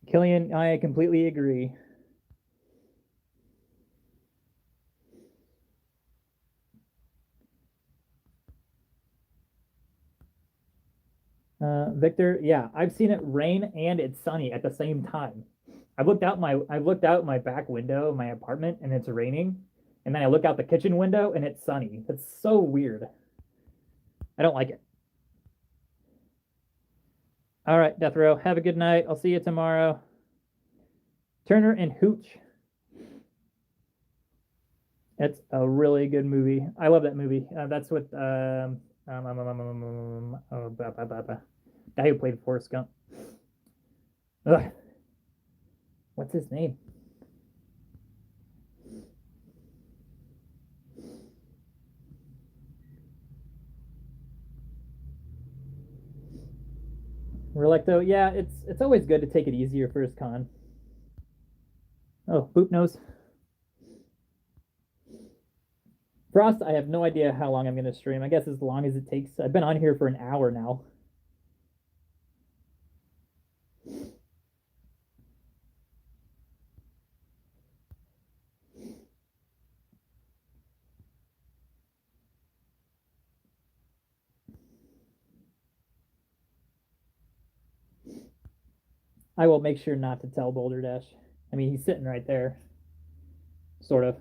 Killian, I completely agree. Victor, yeah, I've seen it rain and it's sunny at the same time. I looked out my back window of my apartment and it's raining, and then I look out the kitchen window and it's sunny. That's so weird. I don't like it. All right, Death Row, have a good night. I'll see you tomorrow. Turner and Hooch. It's a really good movie. I love that movie. That's with guy who played Forrest Gump. Ugh, what's his name? Relecto. Yeah, it's always good to take it easier first con. Oh, Boop knows. Frost, I have no idea how long I'm going to stream. I guess as long as it takes. I've been on here for an hour now. I will make sure not to tell Boulder Dash. I mean, he's sitting right there. Sort of.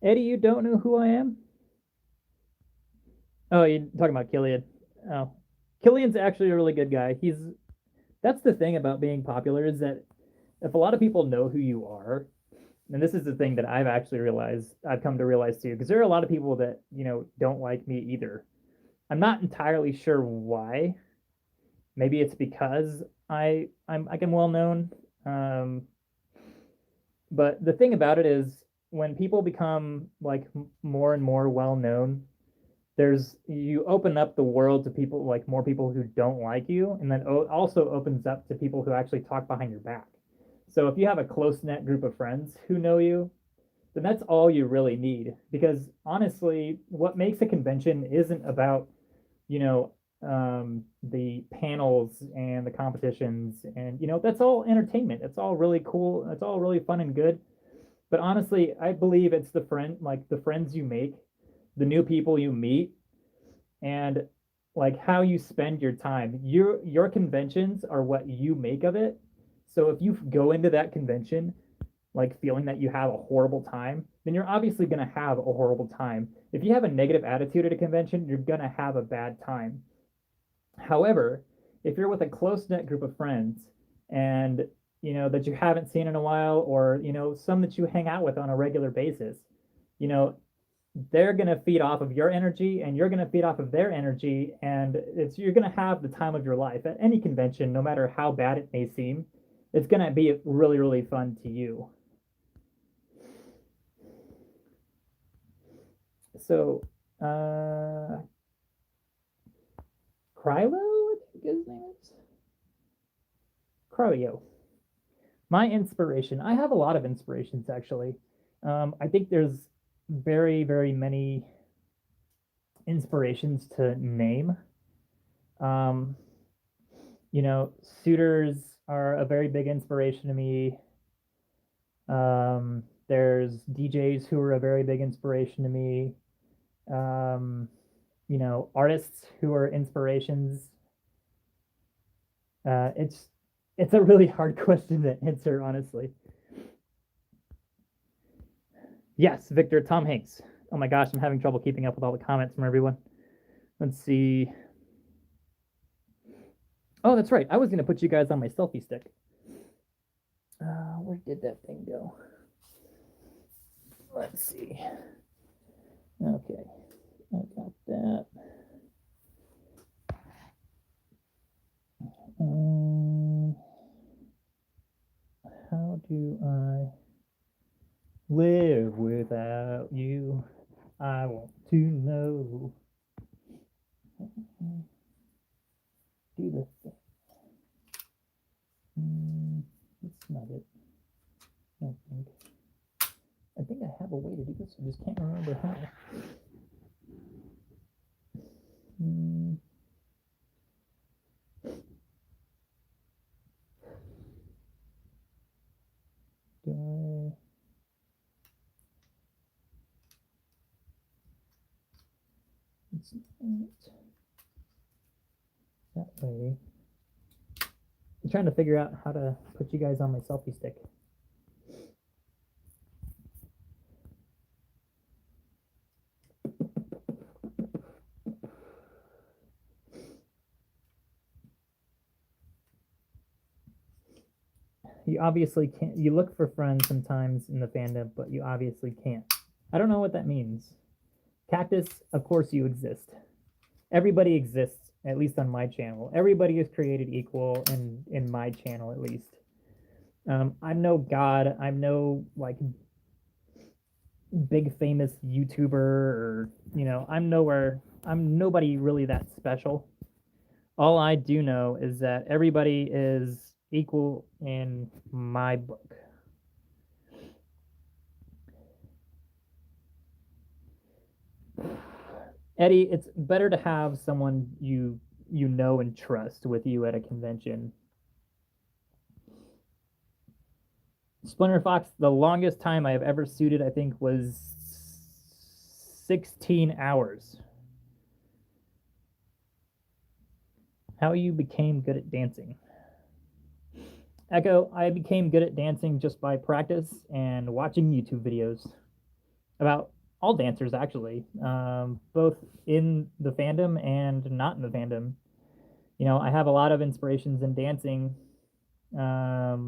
Eddie, you don't know who I am? Oh, you're talking about Killian. Oh. Killian's actually a really good guy. That's the thing about being popular is that if a lot of people know who you are, and this is the thing that I've come to realize too, because there are a lot of people that, don't like me either. I'm not entirely sure why. Maybe it's because I'm well known. Um, but the thing about it is when people become like more and more well known, you open up the world to people, like more people who don't like you, and then also opens up to people who actually talk behind your back. So if you have a close knit group of friends who know you, then that's all you really need. Because honestly, what makes a convention isn't about, the panels and the competitions, and that's all entertainment. It's all really cool. It's all really fun and good. But honestly, I believe it's the friends you make, the new people you meet, and like how you spend your time. Your conventions are what you make of it. So if you go into that convention like feeling that you have a horrible time, then you're obviously going to have a horrible time. If you have a negative attitude at a convention, you're going to have a bad time. However, if you're with a close knit group of friends and that you haven't seen in a while, or some that you hang out with on a regular basis, you know they're going to feed off of your energy and you're going to feed off of their energy, and you're going to have the time of your life at any convention, no matter how bad it may seem. It's going to be really, really fun to you. So, Krylo, I think his name is Cryo. My inspiration. I have a lot of inspirations actually. I think there's very, very many inspirations to name. Um, suitors are a very big inspiration to me. There's DJs who are a very big inspiration to me. Artists who are inspirations. It's a really hard question to answer, honestly. Yes, Victor, Tom Hanks. Oh my gosh, I'm having trouble keeping up with all the comments from everyone. Let's see. Oh, that's right. I was going to put you guys on my selfie stick. Where did that thing go? Let's see. Okay, I got that. How do I live without you? I want to know. Do the thing. That's not it. I don't think. I think I have a way to do this. I just can't remember how. Do I? That way. I'm trying to figure out how to put you guys on my selfie stick. You obviously can't. You look for friends sometimes in the fandom, but you obviously can't. I don't know what that means. Cactus, of course you exist. Everybody exists, at least on my channel. Everybody is created equal in my channel, at least. I'm no god. I'm no like big famous YouTuber or I'm nowhere. I'm nobody really that special. All I do know is that everybody is equal in my book. Eddie, it's better to have someone you know and trust with you at a convention. Splinter Fox, the longest time I have ever suited, I think, was 16 hours. How you became good at dancing. Echo, I became good at dancing just by practice and watching YouTube videos about all dancers, actually, both in the fandom and not in the fandom. I have a lot of inspirations in dancing. I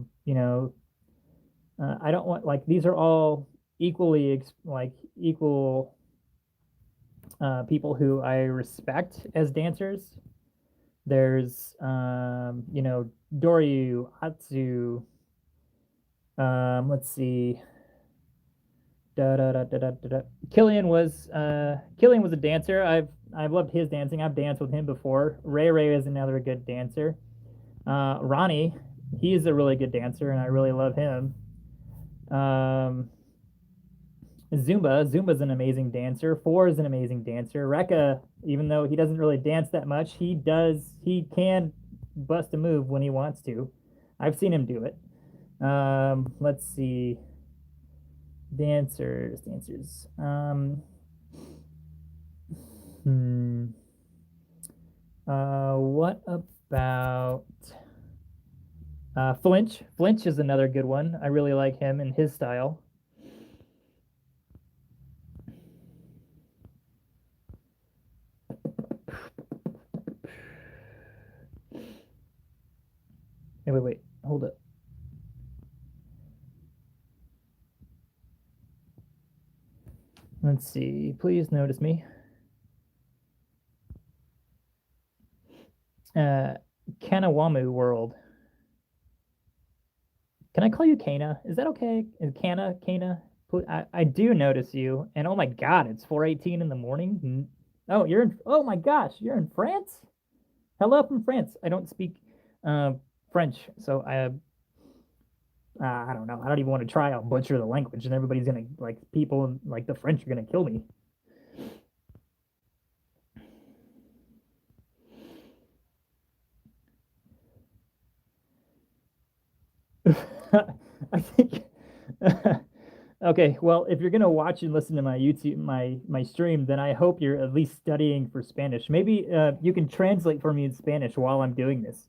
don't want like these are all equally equal people who I respect as dancers. There's Doryu, Hatsu. Let's see. Killian was a dancer. I've loved his dancing. I've danced with him before. Ray Ray is another good dancer. Ronnie, he's a really good dancer, and I really love him. Zumba's an amazing dancer. Four is an amazing dancer. Rekka, even though he doesn't really dance that much, he can bust a move when he wants to. I've seen him do it. Let's see. Dancers. What about Flinch? Flinch is another good one. I really like him and his style. Hey, wait, hold it. Let's see. Please notice me. Kanawamu World. Can I call you Kana? Is that okay? Is Kana? I do notice you. And oh my God, it's 4:18 in the morning. Oh, oh my gosh, you're in France? Hello from France. I don't speak French, so I don't know. I don't even want to try. I'll butcher the language, and everybody's gonna like people like the French are gonna kill me. I think. Okay, well, if you're gonna watch and listen to my YouTube, my stream, then I hope you're at least studying for Spanish. Maybe you can translate for me in Spanish while I'm doing this.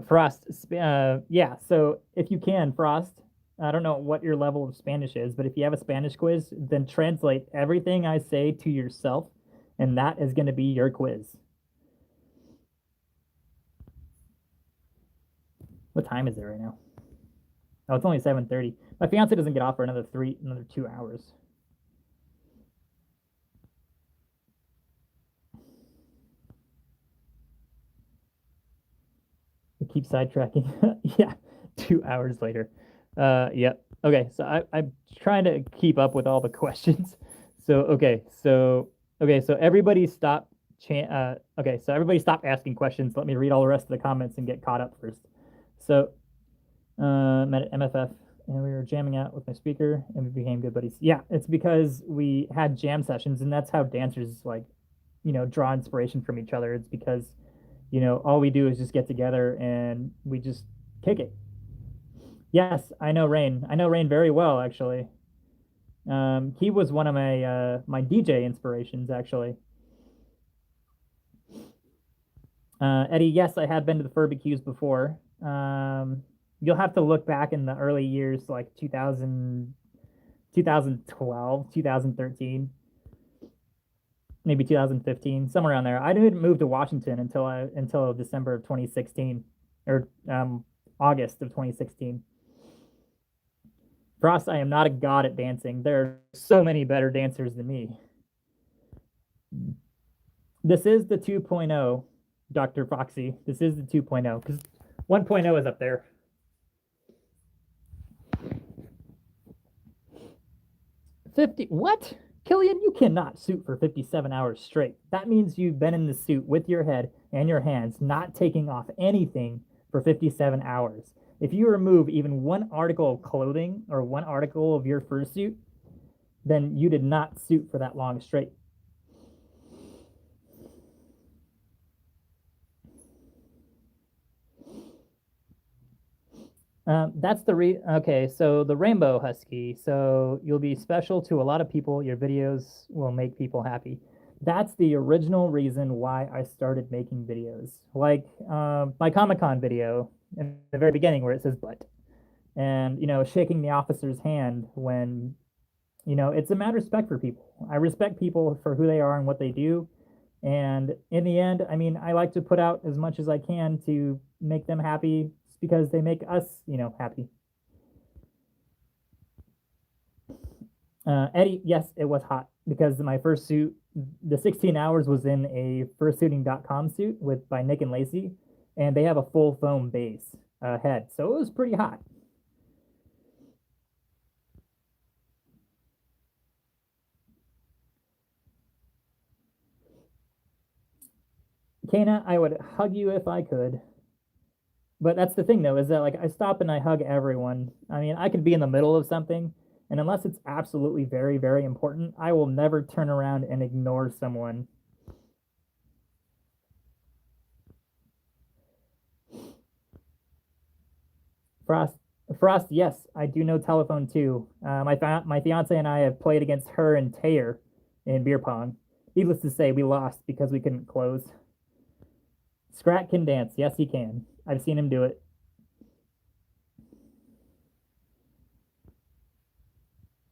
Frost, yeah. So if you can, Frost, I don't know what your level of Spanish is, but if you have a Spanish quiz, then translate everything I say to yourself, and that is going to be your quiz. What time is it right now? Oh, it's only 7:30. My fiance doesn't get off for another 2 hours. We keep sidetracking. Yeah, 2 hours later. Yeah. Okay, so I'm trying to keep up with all the questions. So everybody stop everybody stop asking questions. Let me read all the rest of the comments and get caught up first. So met at MFF and we were jamming out with my speaker and we became good buddies. Yeah, it's because we had jam sessions and that's how dancers draw inspiration from each other. It's because all we do is just get together and we just kick it. Yes, I know Rain. I know Rain very well, actually. He was one of my DJ inspirations, actually. Eddie, yes, I have been to the barbecues before. You'll have to look back in the early years, like 2000, 2012, 2013, maybe 2015, somewhere around there. I didn't move to Washington until December of 2016, or August of 2016. Frost, I am not a god at dancing. There are so many better dancers than me. This is the 2.0, Dr. Foxy. This is the 2.0 because 1.0 is up there. 50, what? Killian, you cannot suit for 57 hours straight. That means you've been in the suit with your head and your hands, not taking off anything for 57 hours. If you remove even one article of clothing or one article of your fursuit, then you did not suit for that long straight. That's okay. So the rainbow husky. So you'll be special to a lot of people. Your videos will make people happy. That's the original reason why I started making videos. Like my Comic-Con video in the very beginning where it says "but," and shaking the officer's hand when it's a matter of respect for people. I respect people for who they are and what they do. And in the end, I mean, I like to put out as much as I can to make them happy because they make us, happy. Eddie, yes, it was hot because my first suit, the 16 hours was in a fursuiting.com suit by Nick and Lacey, and they have a full foam base head. So it was pretty hot. Kana, I would hug you if I could. But that's the thing, though, is that like I stop and I hug everyone. I mean, I could be in the middle of something, and unless it's absolutely very, very important, I will never turn around and ignore someone. Frost, Frost, yes, I do know telephone too. My fiance and I have played against her and Tayer in beer pong. Needless to say, we lost because we couldn't close. Scrat can dance. Yes, he can. I've seen him do it.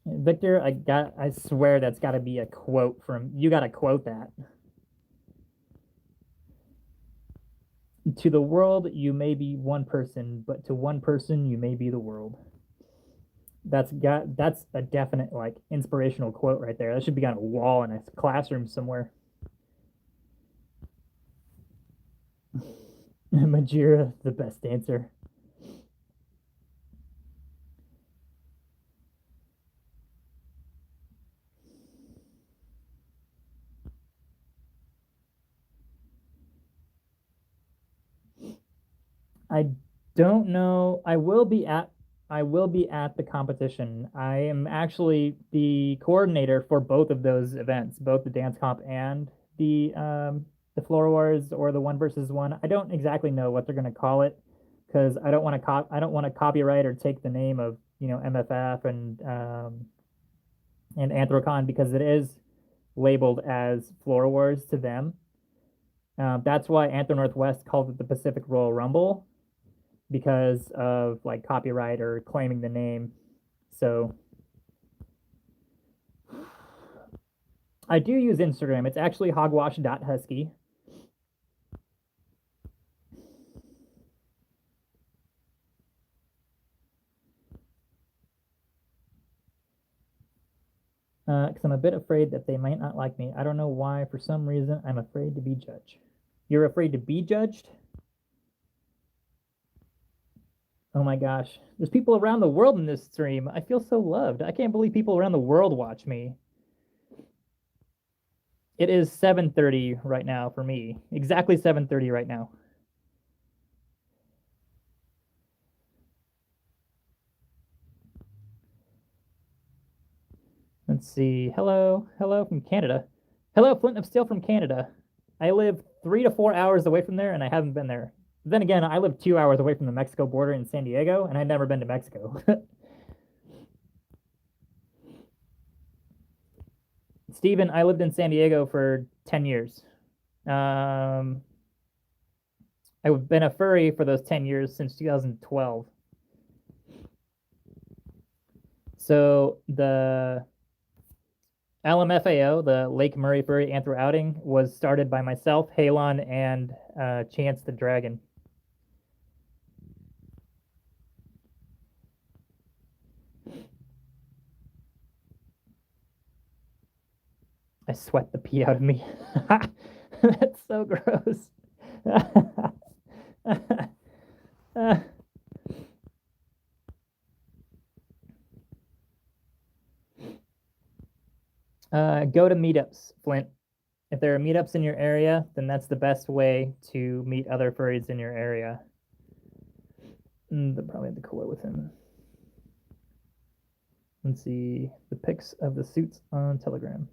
Victor, I swear that's got to be a quote from you. Got to quote that. To the world, you may be one person, but to one person, you may be the world. That's a definite like inspirational quote right there. That should be on a wall in a classroom somewhere. Majira, the best dancer. I don't know. I will be at the competition. I am actually the coordinator for both of those events, both the dance comp and the floor wars or the one versus one. I don't exactly know what they're going to call it because I don't want to copyright or take the name of MFF and Anthrocon because it is labeled as floor wars to them. That's why Anthem Northwest calls it the Pacific Royal Rumble because of like copyright or claiming the name. So I do use Instagram. It's actually hogwash.husky. Because I'm a bit afraid that they might not like me. I don't know why. For some reason, I'm afraid to be judged. You're afraid to be judged? Oh my gosh. There's people around the world in this stream. I feel so loved. I can't believe people around the world watch me. It is 7:30 right now for me. Exactly 7:30 right now. Let's see. Hello. Hello from Canada. Hello, Flint of Steel from Canada. I live 3 to 4 hours away from there and I haven't been there. Then again, I live 2 hours away from the Mexico border in San Diego and I've never been to Mexico. Steven, I lived in San Diego for 10 years. I've been a furry for those 10 years since 2012. So the LMFAO, the Lake Murray Furry Anthro Outing, was started by myself, Halon, and Chance the Dragon. I sweat the pee out of me. That's so gross. Go to meetups, Flint. If there are meetups in your area, then that's the best way to meet other furries in your area. They'll probably have the cooler with him. Let's see the pics of the suits on Telegram.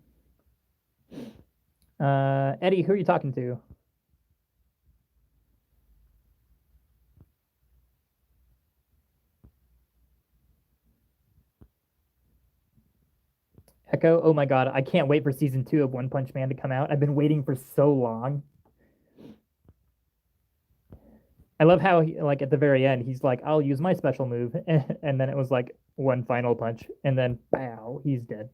Eddie, who are you talking to? Echo, oh my god, I can't wait for season 2 of One Punch Man to come out. I've been waiting for so long. I love how like at the very end he's like, I'll use my special move, and then it was like one final punch, and then bow, he's dead.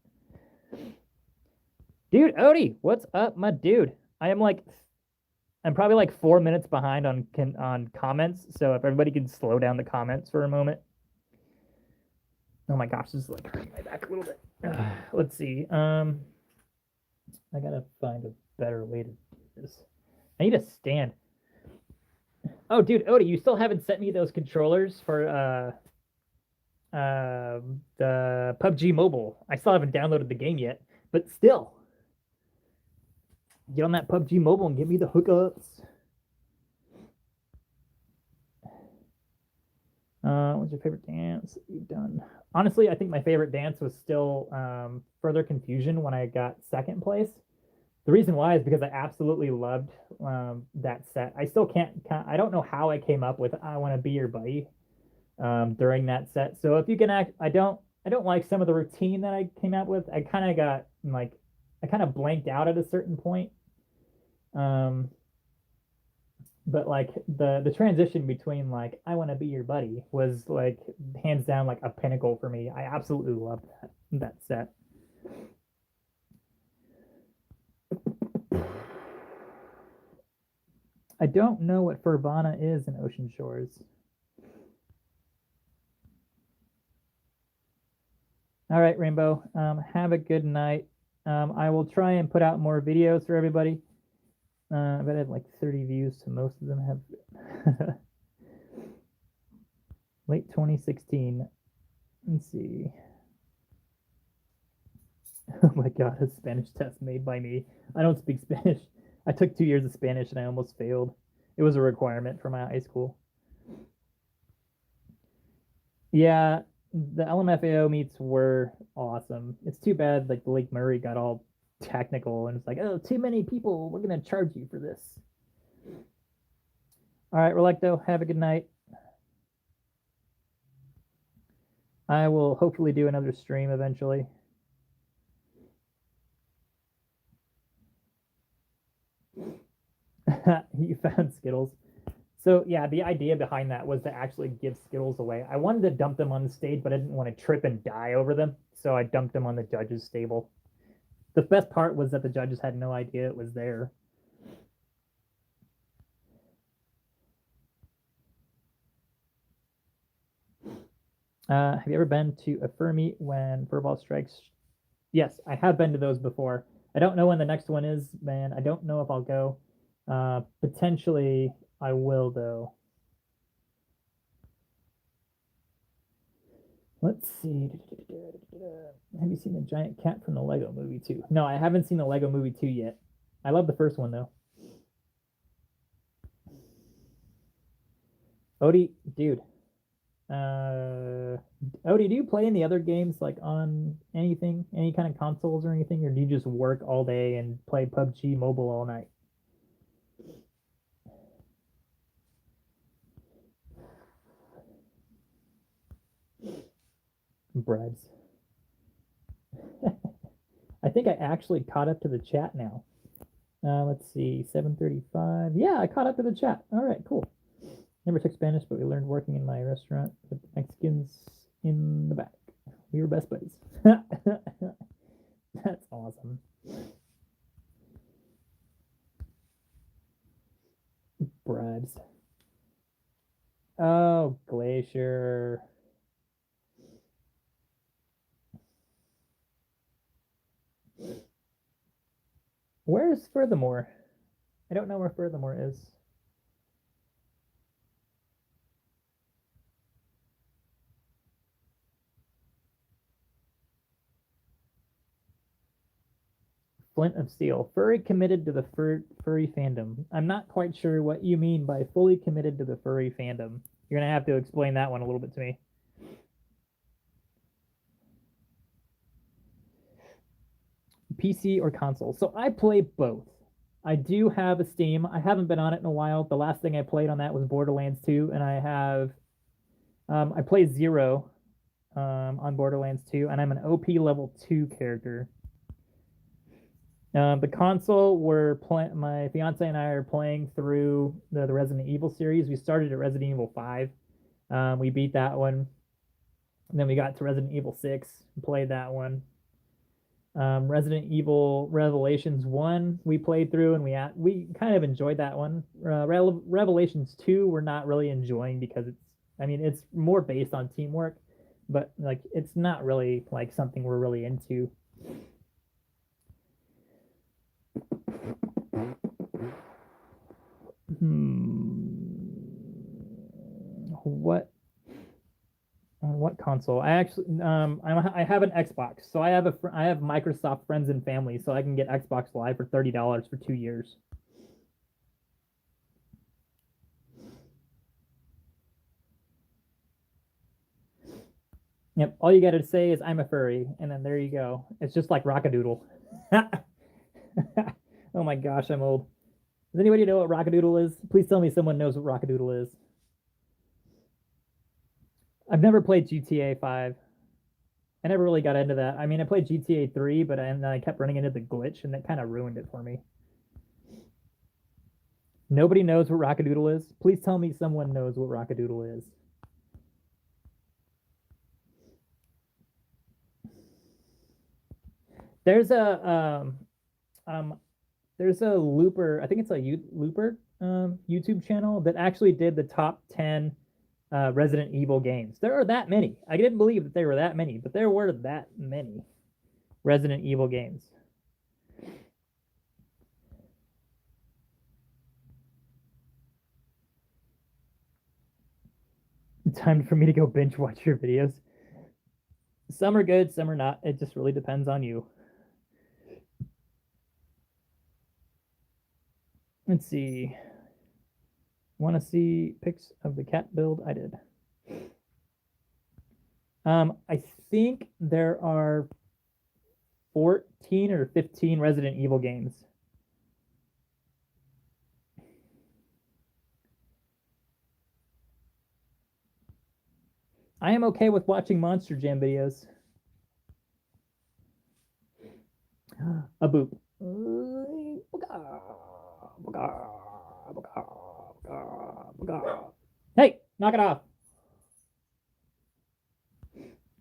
Dude, Odie, what's up, my dude? I'm probably like 4 minutes behind on comments, so if everybody can slow down the comments for a moment. Oh my gosh, this is like hurting my back a little bit. Let's see. I gotta find a better way to do this. I need a stand. Oh, dude, Odie, you still haven't sent me those controllers for the PUBG Mobile. I still haven't downloaded the game yet, but still, get on that PUBG Mobile and give me the hookups. What's your favorite dance that you've done? Honestly, I think my favorite dance was still Further Confusion when I got second place. The reason why is because I absolutely loved that set. I still I don't know how I came up with I Want to Be Your Buddy during that set. So if you can I don't like some of the routine that I came up with. I kind of got like, I kind of blanked out at a certain point. But like the transition between like I Want to Be Your Buddy was like hands down like a pinnacle for me. I absolutely loved that set. I don't know what Furvana is in Ocean Shores. All right, Rainbow. Have a good night. I will try and put out more videos for everybody. I bet I have like 30 views, so most of them have late 2016. Let's see. Oh my god, a Spanish test made by me. I don't speak Spanish. I took 2 years of Spanish and I almost failed. It was a requirement for my high school. Yeah, the LMFAO meets were awesome. It's too bad like the Lake Murray got all technical and it's like, oh, too many people. We're gonna charge you for this. All right, Relecto, have a good night. I will hopefully do another stream eventually. You found Skittles. So yeah, the idea behind that was to actually give Skittles away. I wanted to dump them on the stage, but I didn't want to trip and die over them, so I dumped them on the judges' table. The best part was that the judges had no idea it was there. Have you ever been to a fur meet when Furball strikes? Yes, I have been to those before. I don't know when the next one is, man. I don't know if I'll go. Potentially, I will though. Let's see. Have you seen the giant cat from the Lego Movie 2? No, I haven't seen the Lego Movie 2 yet. I love the first one though. Odie, dude. Odie, do you play any other games like on anything, any kind of consoles or anything, or do you just work all day and play PUBG Mobile all night? Bribes. I think I actually caught up to the chat now. Let's see, 7:35. Yeah, I caught up to the chat. All right, cool. Never took Spanish, but we learned working in my restaurant with Mexicans in the back. We were best buddies. That's awesome. Bribes. Oh, Glacier. Where's Furthermore? I don't know where Furthermore is. Flint of Steel. Furry committed to the furry fandom. I'm not quite sure what you mean by fully committed to the furry fandom. You're going to have to explain that one a little bit to me. PC or console. So I play both. I do have a Steam. I haven't been on it in a while. The last thing I played on that was Borderlands 2, and I have I play Zero on Borderlands 2, and I'm an OP level 2 character. The console, my fiance and I are playing through the Resident Evil series. We started at Resident Evil 5. We beat that one. And then we got to Resident Evil 6, played that one. Resident Evil Revelations 1 we played through, and we kind of enjoyed that one. Revelations 2 we're not really enjoying because it's more based on teamwork, but like it's not really like something we're really into. What console? I actually I have an Xbox, so I have Microsoft Friends and Family, so I can get Xbox Live for $30 for 2 years. Yep, all you got to say is I'm a furry, and then there you go. It's just like Rockadoodle. Oh my gosh, I'm old. Does anybody know what Rockadoodle is? Please tell me someone knows what Rockadoodle is. I've never played GTA 5. I never really got into that. I mean, I played GTA 3, but I kept running into the glitch, and that kind of ruined it for me. Nobody knows what Rockadoodle is? Please tell me someone knows what Rockadoodle is. There's a Looper, I think it's a Looper YouTube channel that actually did the top 10 Resident Evil games. There are that many. I didn't believe that there were that many, but there were that many Resident Evil games. Time for me to go binge watch your videos. Some are good, some are not. It just really depends on you. Let's see. Want to see pics of the cat build? I did. I think there are 14 or 15 Resident Evil games. I am okay with watching Monster Jam videos. A boop. Hey, knock it off.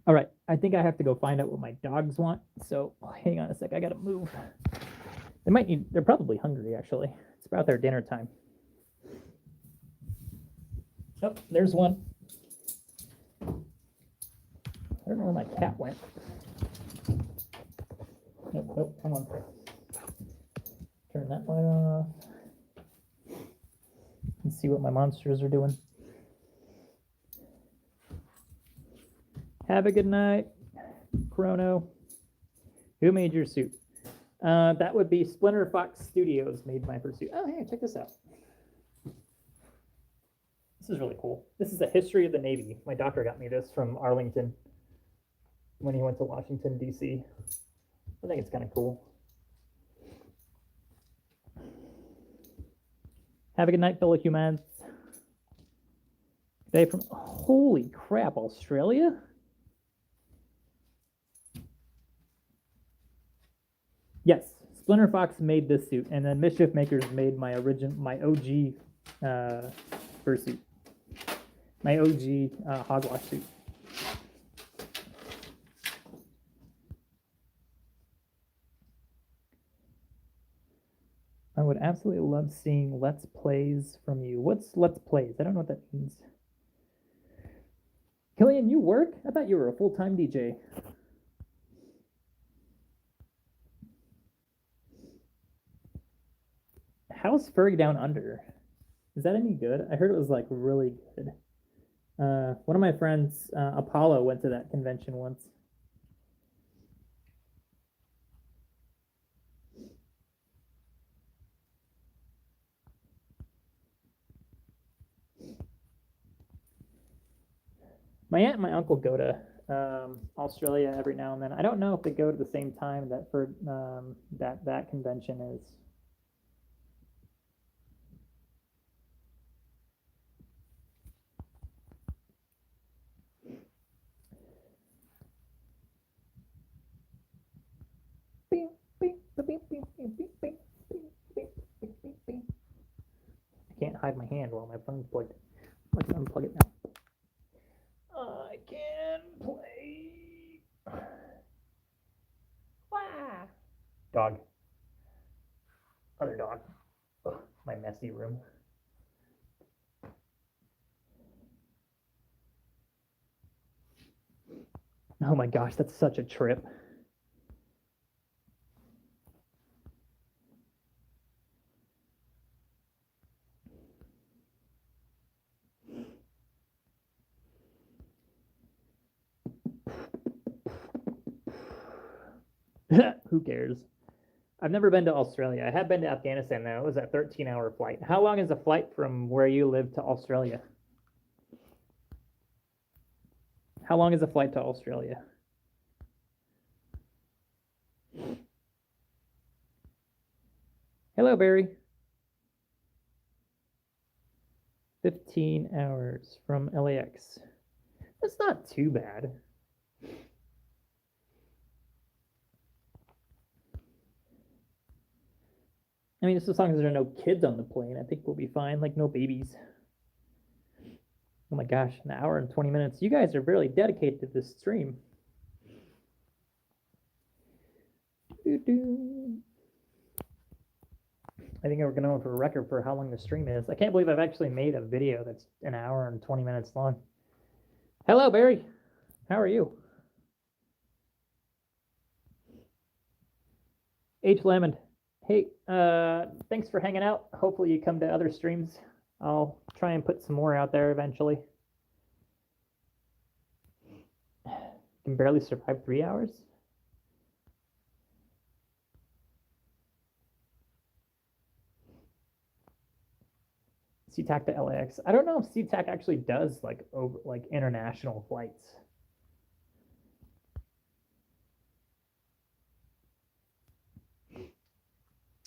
All right, I think I have to go find out what my dogs want. So hang on a sec, I gotta move. They're probably hungry actually. It's about their dinner time. Oh, there's one. I don't know where my cat went. Nope, come on. Turn that light off. Let's see what my monsters are doing. Have a good night, Chrono. Who made your suit? That would be Splinter Fox Studios made my fursuit. Oh, hey, check this out. This is really cool. This is a history of the Navy. My doctor got me this from Arlington when he went to Washington, D.C. I think it's kind of cool. Have a good night, fellow humans. They from holy crap, Australia? Yes, Splinter Fox made this suit, and then Mischief Makers made my OG fursuit, my OG hogwash suit. I would absolutely love seeing Let's Plays from you. What's Let's Plays? I don't know what that means. Killian, you work? I thought you were a full-time DJ. How's Furry Down Under? Is that any good? I heard it was like really good. One of my friends, Apollo, went to that convention once. My aunt and my uncle go to Australia every now and then. I don't know if they go to the same time that for that convention is. I can't hide my hand while my phone's plugged. Let's unplug it now. I can play. Wah. Dog. Other dog. Ugh, my messy room. Oh my gosh, that's such a trip. Who cares? I've never been to Australia. I have been to Afghanistan though. It was a 13-hour flight. How long is a flight from where you live to Australia? How long is a flight to Australia? Hello, Barry. 15 hours from LAX. That's not too bad. I mean, just as long as there are no kids on the plane, I think we'll be fine. Like, no babies. Oh my gosh, an hour and 20 minutes. You guys are really dedicated to this stream. I think we're going to go for a record for how long the stream is. I can't believe I've actually made a video that's an hour and 20 minutes long. Hello, Barry. How are you? H. Lemon. Hey, thanks for hanging out. Hopefully you come to other streams. I'll try and put some more out there eventually. Can barely survive 3 hours. SeaTac to LAX. I don't know if SeaTac actually does like international flights.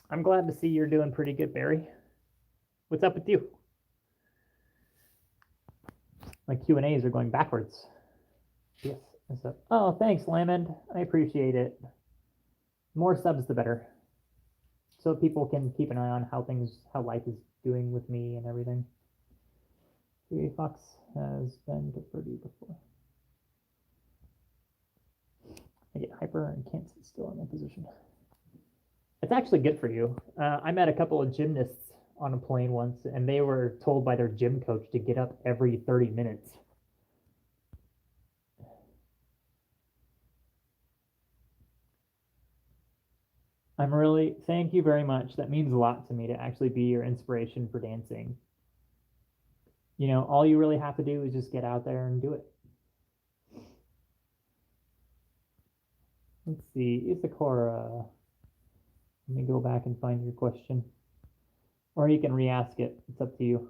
I'm glad to see you're doing pretty good, Barry. What's up with you? My Q&As are going backwards. Yes. Oh, thanks, Lamond. I appreciate it. More subs, the better. So people can keep an eye on how life is doing with me and everything. Fox has been to Purdue before. I get hyper and can't sit still in my position. It's actually good for you. I met a couple of gymnasts on a plane once, and they were told by their gym coach to get up every 30 minutes. Thank you very much. That means a lot to me to actually be your inspiration for dancing. You know, all you really have to do is just get out there and do it. Let's see, Isakora. Let me go back and find your question. Or you can re-ask it. It's up to you.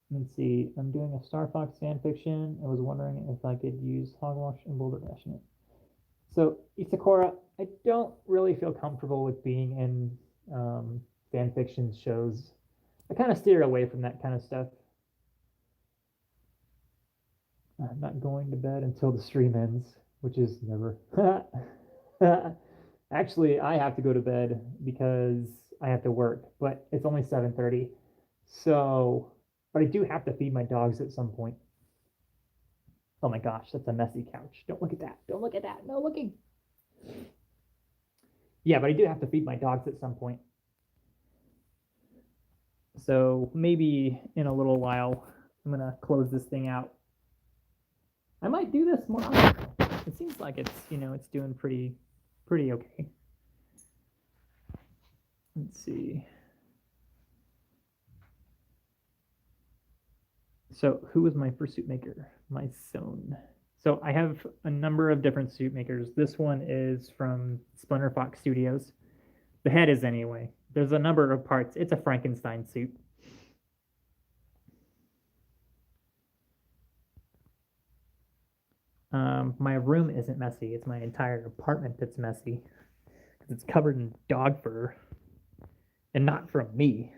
Let's see. I'm doing a Star Fox fan fiction. I was wondering if I could use Hogwash and Boulder Dash in it. So, Isakora, I don't really feel comfortable with being in fan fiction shows. I kind of steer away from that kind of stuff. I'm not going to bed until the stream ends, which is never. Actually, I have to go to bed because I have to work, but it's only 7:30. So, but I do have to feed my dogs at some point. Oh my gosh, that's a messy couch. Don't look at that. Don't look at that. No looking. Yeah, but I do have to feed my dogs at some point. So maybe in a little while, I'm gonna close this thing out. I might do this more often. It seems like it's doing pretty okay. Let's see. So who was my first suit maker? My son. So I have a number of different suit makers. This one is from Splinter Fox Studios. The head is anyway. There's a number of parts. It's a Frankenstein suit. My room isn't messy. It's my entire apartment that's messy because it's covered in dog fur, and not from me.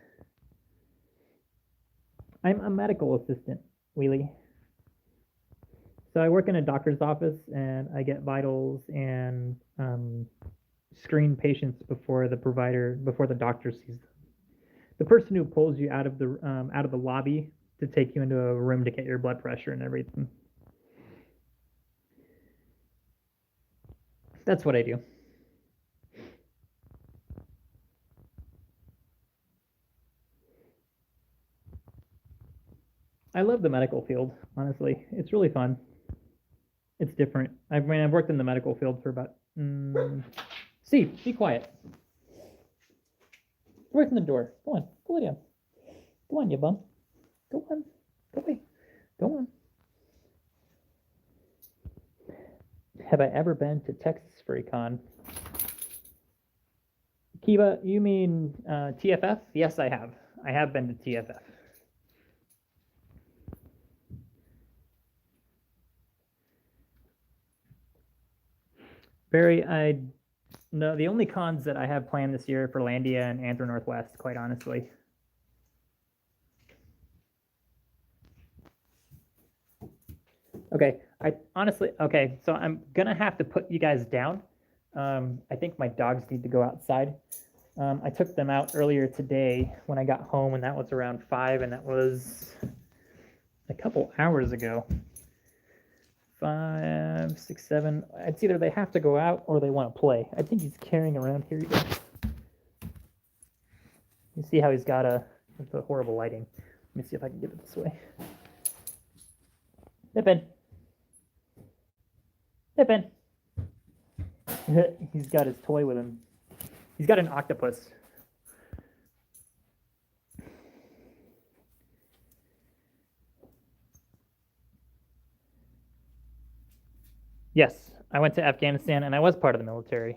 I'm a medical assistant, Wheelie. So I work in a doctor's office, and I get vitals and screen patients before the doctor sees them. The person who pulls you out of the lobby to take you into a room to get your blood pressure and everything. That's what I do. I love the medical field, honestly. It's really fun. It's different. I've worked in the medical field for about. Steve, be quiet. Away from the door. Go on. Go lay down. Go on, you bum. Go on. Go away. Go on. Have I ever been to Texas Furry Con? Kiva, you mean TFF? Yes, I have. I have been to TFF. Barry, no, the only cons that I have planned this year for Landia and Anthro Northwest, quite honestly. Okay, so I'm gonna have to put you guys down. I think my dogs need to go outside. I took them out earlier today when I got home, and that was around 5, and that was a couple hours ago. 5, 6, 7. It's either they have to go out or they want to play. I think he's carrying around. Here you go. You see how he's got the horrible lighting. Let me see if I can get it this way. Pippin. Pippin. He's got his toy with him. He's got an octopus. Yes, I went to Afghanistan and I was part of the military.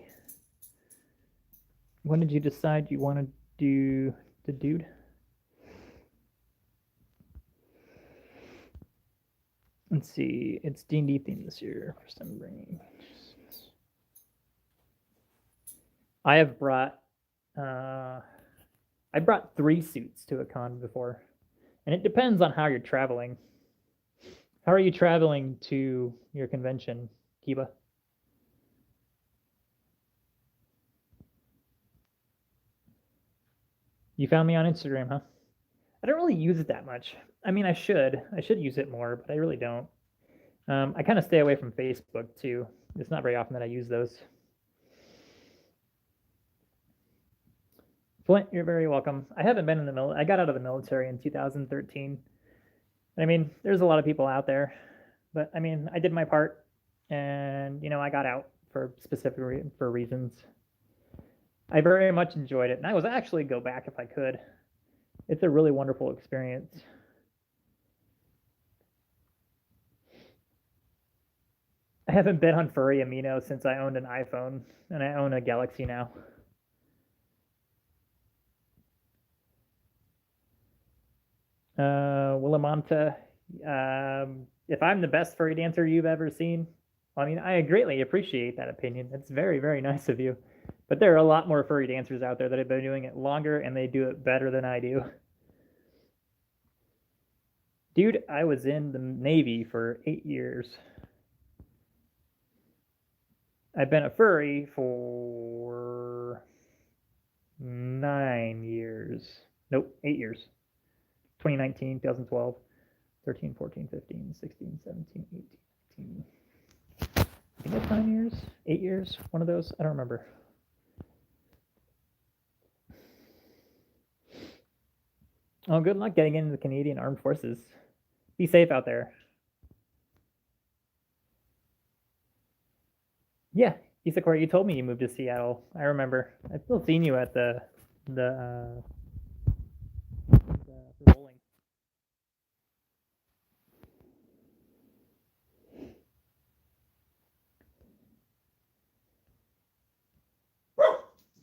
When did you decide you want to do the dude? Let's see. It's D&D theme this year. First time bringing. I have brought. I brought 3 suits to a con before, and it depends on how you're traveling. How are you traveling to your convention, Kiba? You found me on Instagram, huh? I don't really use it that much. I mean, I should. I should use it more, but I really don't. I kind of stay away from Facebook too. It's not very often that I use those. Flint, you're very welcome. I haven't been in the I got out of the military in 2013. I mean, there's a lot of people out there, but I mean, I did my part, and I got out for for reasons. I very much enjoyed it, and I was actually go back if I could. It's a really wonderful experience. I haven't been on Furry Amino since I owned an iPhone, and I own a Galaxy now. Willamanta, if I'm the best furry dancer you've ever seen, I mean, I greatly appreciate that opinion. It's very, very nice of you. But there are a lot more furry dancers out there that have been doing it longer, and they do it better than I do. Dude, I was in the Navy for 8 years. I've been a furry for 9 years. Nope, 8 years. 2019, 2012, 13, 14, 15, 16, 17, 18, 19. I think that's 9 years, 8 years, one of those. I don't remember. Oh, good luck getting into the Canadian Armed Forces. Be safe out there. Yeah, Isakura, you told me you moved to Seattle. I remember. I've still seen you at the for bowling.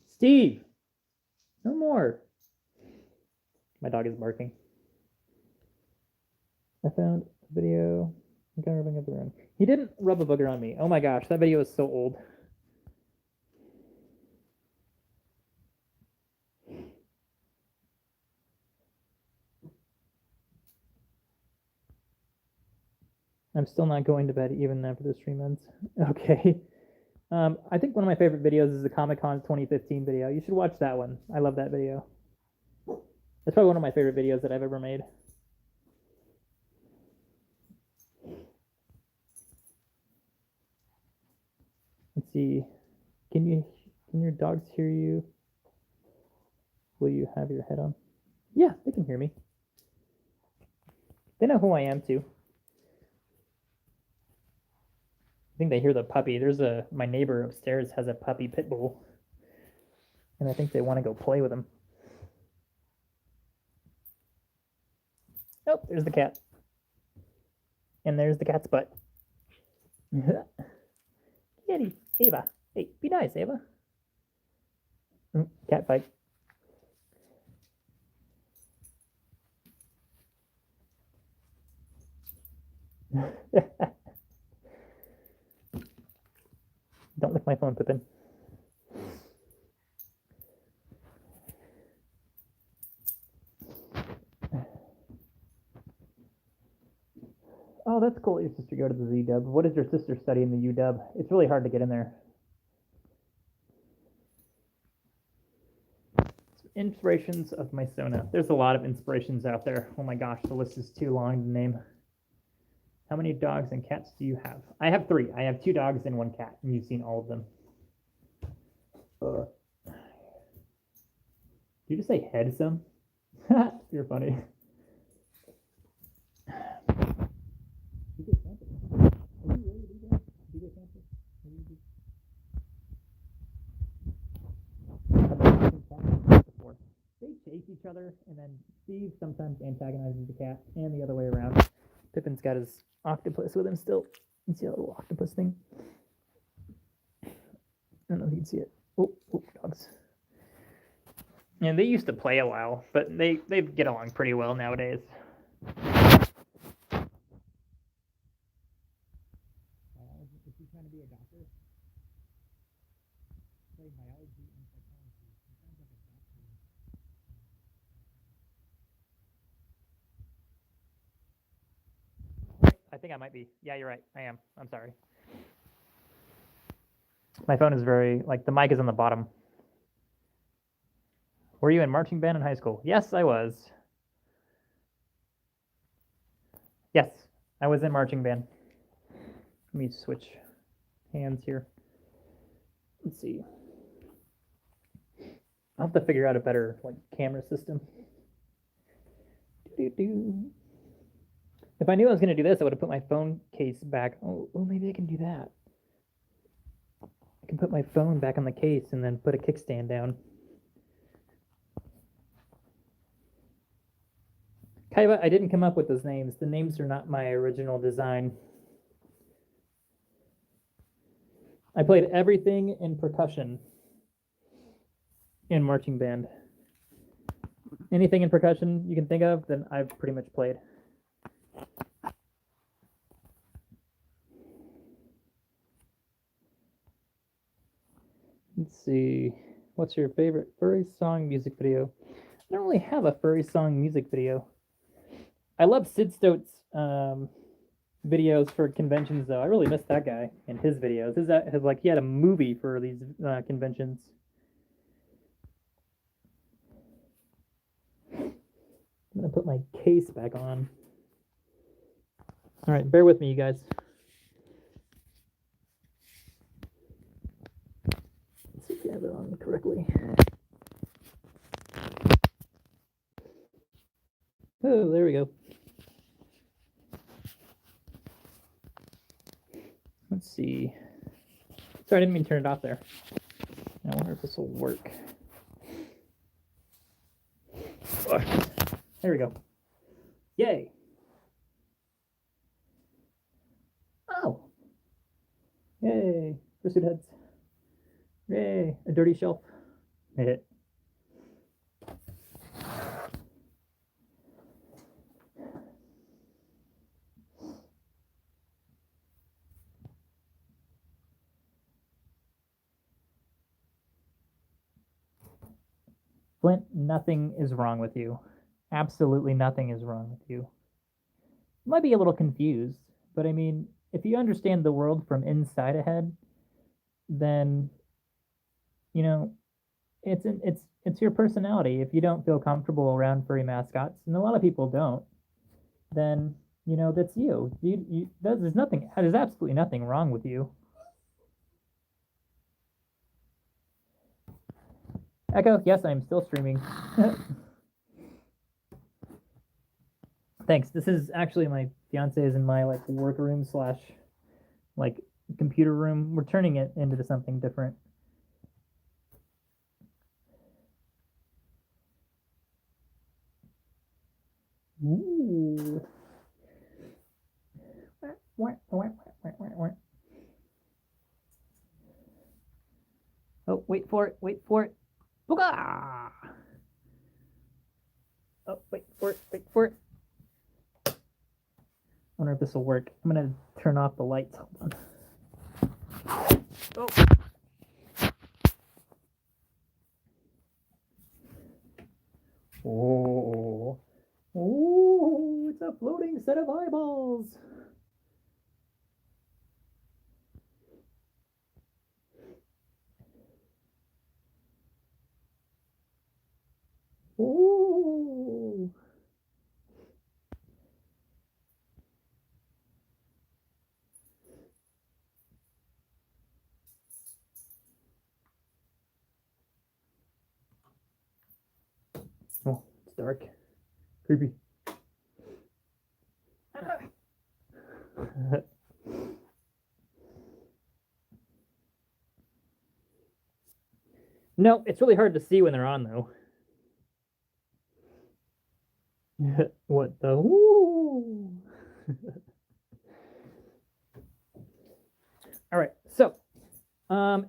Steve, no more. My dog is barking. I found a video. I'm kind of rubbing a booger on. He didn't rub a booger on me. Oh my gosh, that video is so old. I'm still not going to bed even after the stream ends. Okay. I think one of my favorite videos is the Comic-Con 2015 video. You should watch that one. I love that video. It's probably one of my favorite videos that I've ever made. Let's see. Can your dogs hear you? Will you have your head on? Yeah, they can hear me. They know who I am too. I think they hear the puppy. My neighbor upstairs has a puppy pit bull, and I think they want to go play with him. Oh, there's the cat. And there's the cat's butt. Kitty, Ava. Hey, be nice, Ava. Cat fight. Don't lick my phone, Pippin. Oh, that's cool. Your sister go to the ZW. What does your sister study in the UW? It's really hard to get in there. Inspirations of my Sona. There's a lot of inspirations out there. Oh my gosh, the list is too long to name. How many dogs and cats do you have? I have 3. I have 2 dogs and 1 cat, and you've seen all of them. Did you just say head some? You're funny. They chase each other, and then Steve sometimes antagonizes the cat, and the other way around. Pippin's got his octopus with him still. You see that little octopus thing? I don't know if you can see it. Oh, dogs. And they used to play a while, but they get along pretty well nowadays. Is he trying to be a doctor? Play biology and psychology. He sounds like a doctor. I think I might be. Yeah, you're right. I am. I'm sorry. My phone is very, the mic is on the bottom. Were you in marching band in high school? Yes, I was. Yes, I was in marching band. Let me switch hands here. Let's see. I'll have to figure out a better camera system. If I knew I was going to do this, I would have put my phone case back. Oh, maybe I can do that. I can put my phone back on the case and then put a kickstand down. Kaiba, I didn't come up with those names. The names are not my original design. I played everything in percussion in marching band. Anything in percussion you can think of, then I've pretty much played. Let's see. What's your favorite furry song music video? I don't really have a furry song music video. I love Sid Stoat's videos for conventions though. I really miss that guy and his videos. His like he had a movie for these conventions. I'm gonna put my case back on. All right, bear with me, you guys. Let's see if I have it on correctly. Oh, there we go. Let's see. Sorry, I didn't mean to turn it off there. I wonder if this will work. There we go. Yay. Oh. Yay. Pursuit heads. Yay. A dirty shelf. Hit. Flint, nothing is wrong with you. Absolutely nothing is wrong with you. You might be a little confused, but I mean, if you understand the world from inside ahead, then you know it's your personality. If you don't feel comfortable around furry mascots, and a lot of people don't, then that's you. There's absolutely nothing wrong with you. Echo, yes, I'm still streaming. Thanks. This is actually my fiance is in my like work room slash like computer room. We're turning it into something different. Ooh. Oh, wait for it. Wait for it. Booga! Oh, wait for it. Wait for it. I wonder if this will work. I'm going to turn off the lights. Hold on. Oh. Oh. Oh, it's a floating set of eyeballs. Oh. Oh, it's dark. Creepy. No, it's really hard to see when they're on, though. What the? Woo! All right, so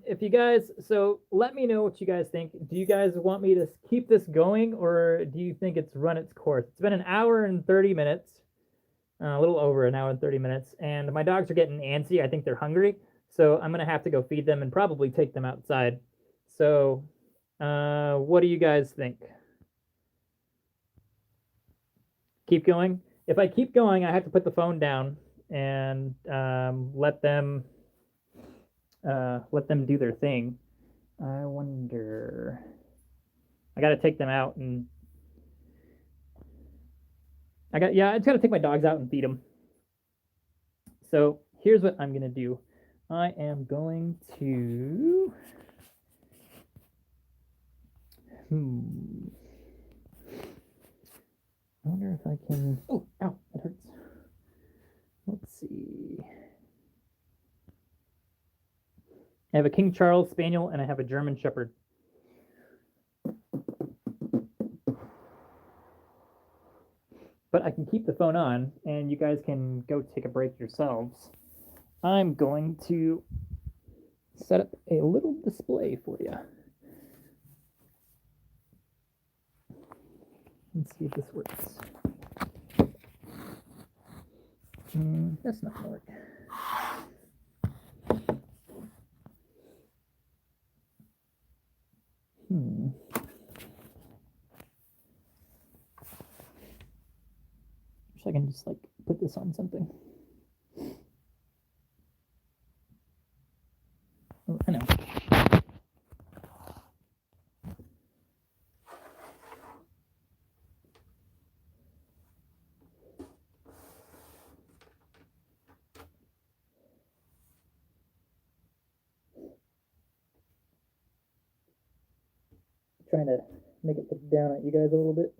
if you guys, so let me know what you guys think. Do you guys want me to keep this going, or do you think it's run its course? It's been an hour and 30 minutes, a little over an hour and 30 minutes, and my dogs are getting antsy. I think they're hungry, so I'm gonna have to go feed them and probably take them outside. So, what do you guys think? Keep going. If I keep going, I have to put the phone down and let them do their thing. I wonder. I got to take them out and I just got to take my dogs out and feed them. So here's what I'm gonna do. I am going to. I wonder if I can. Oh, ow, that hurts. Let's see. I have a King Charles Spaniel and I have a German Shepherd. But I can keep the phone on and you guys can go take a break yourselves. I'm going to set up a little display for you. Let's see if this works. That's not gonna work. Wish I can just like put this on something. I know. Trying to make it look down at you guys a little bit.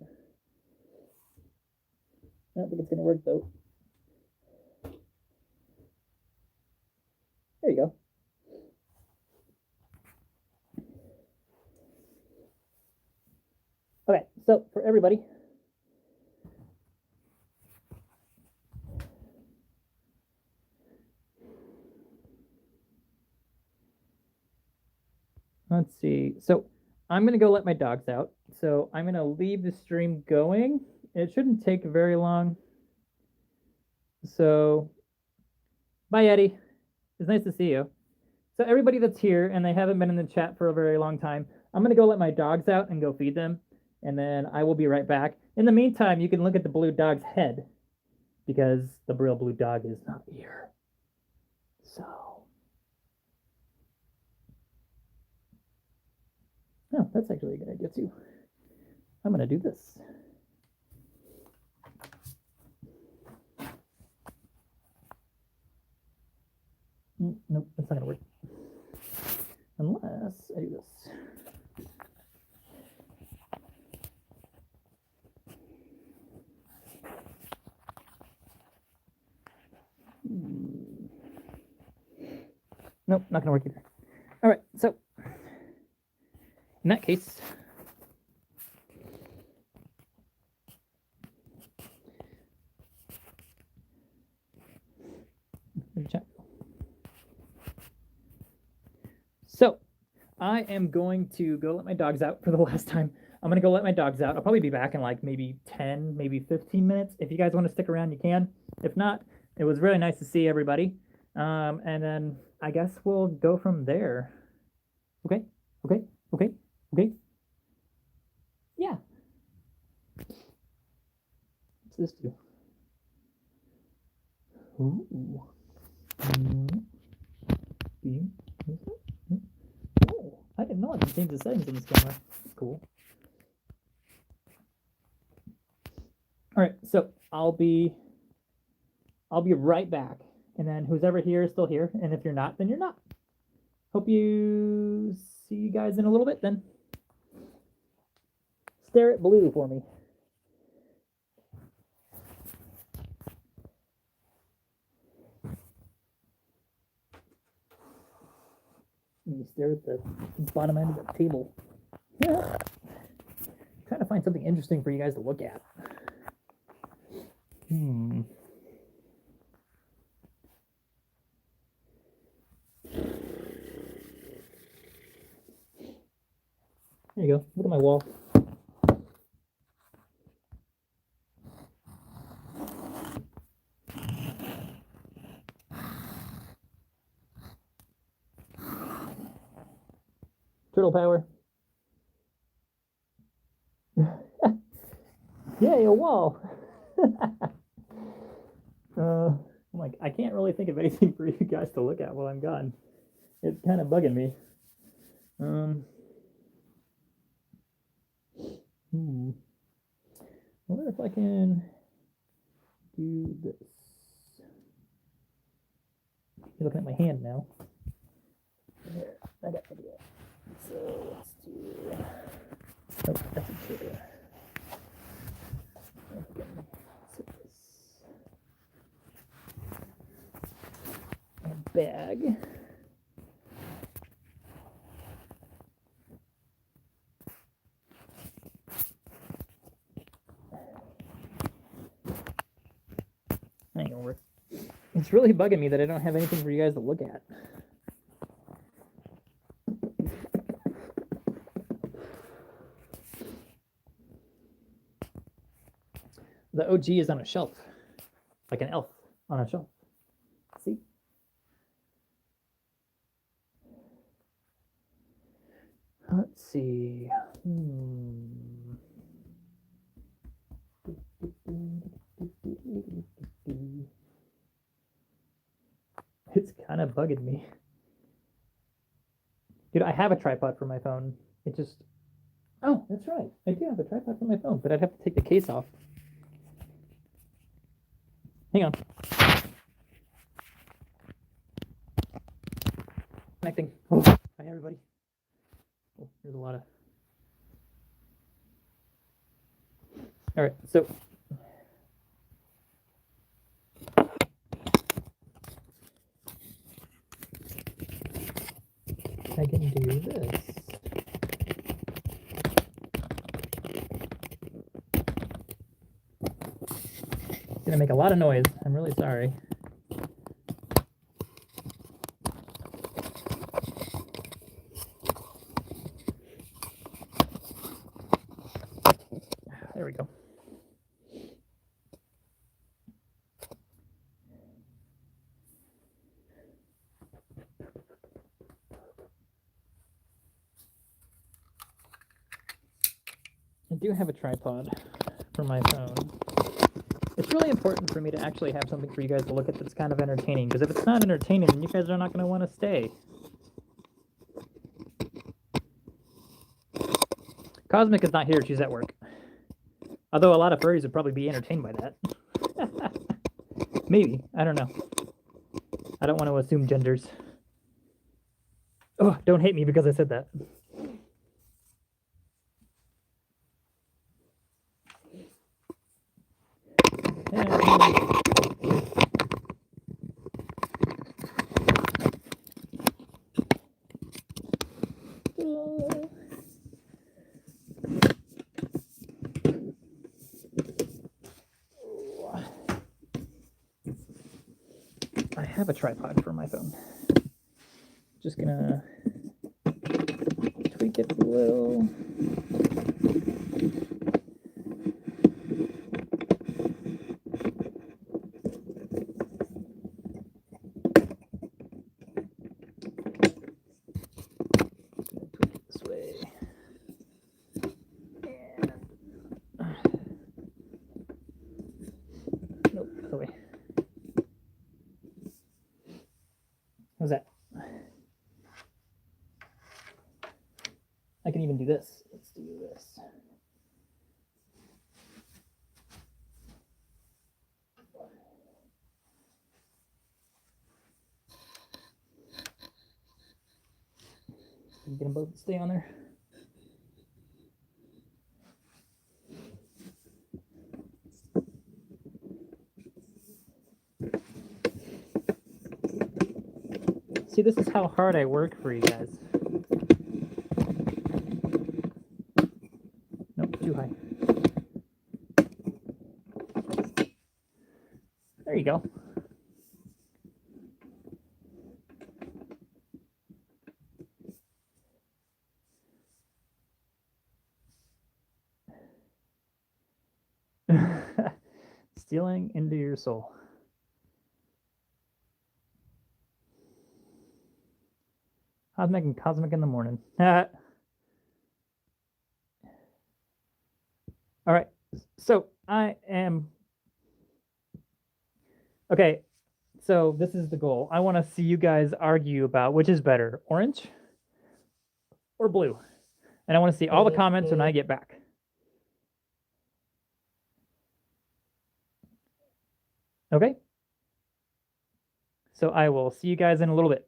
I don't think it's going to work though. There you go. Okay, so for everybody, let's see. So I'm going to go let my dogs out. So I'm going to leave the stream going. It shouldn't take very long. So bye, Eddie. It's nice to see you. So everybody that's here and they haven't been in the chat for a very long time, I'm going to go let my dogs out and go feed them. And then I will be right back. In the meantime, you can look at the blue dog's head because the real blue dog is not here. So, oh, that's actually a good idea too. I'm going to do this. Nope, that's not going to work. Unless I do this. Nope, not going to work either. All right, so in that case, so I am going to go let my dogs out for the last time. I'm going to go let my dogs out. I'll probably be back in like maybe 10, maybe 15 minutes. If you guys want to stick around, you can. If not, it was really nice to see everybody. And then I guess we'll go from there. Okay, okay, okay, okay. Yeah. What's this do? Ooh. Oh, I didn't know I could change the settings on this camera. That's cool. All right, so I'll be right back. And then who's ever here is still here. And if you're not, then you're not. Hope you see you guys in a little bit then. Stare at blue for me. You stare at the bottom end of the table. Yeah. Trying to find something interesting for you guys to look at. There you go. Look at my wall. Turtle power. Yay, a wall. I'm like, I can't really think of anything for you guys to look at while I'm gone. It's kind of bugging me. I wonder if I can do this. You're looking at my hand now. Here, I got an idea. So let's do. Oh, that's a chair. A bag. Ain't gonna work. It's really bugging me that I don't have anything for you guys to look at. The OG is on a shelf, like an elf on a shelf. See? Let's see. It's kind of bugging me. Dude, I have a tripod for my phone. It just. Oh, that's right. I do have a tripod for my phone, but I'd have to take the case off. Hang on. Connecting. Oh, hi, everybody. Oh, there's a lot of. All right, so. I can do this. It's gonna make a lot of noise. I'm really sorry. There we go. I do have a tripod for my phone. It's really important for me to actually have something for you guys to look at that's kind of entertaining, because if it's not entertaining, then you guys are not going to want to stay. Cosmic is not here. She's at work. Although a lot of furries would probably be entertained by that. Maybe. I don't know. I don't want to assume genders. Oh, don't hate me because I said that. I have a tripod for my phone. Just gonna tweak it a little. This way. And nope, other way. How's that? I can even do this. Let's do this. Can you get them both to stay on there? See, this is how hard I work for you guys. Nope, too high. There you go. Stealing into your soul. Cosmic and Cosmic in the morning. All right, so I am. Okay, so this is the goal. I want to see you guys argue about which is better, orange or blue. And I want to see all the comments when I get back. Okay? So I will see you guys in a little bit.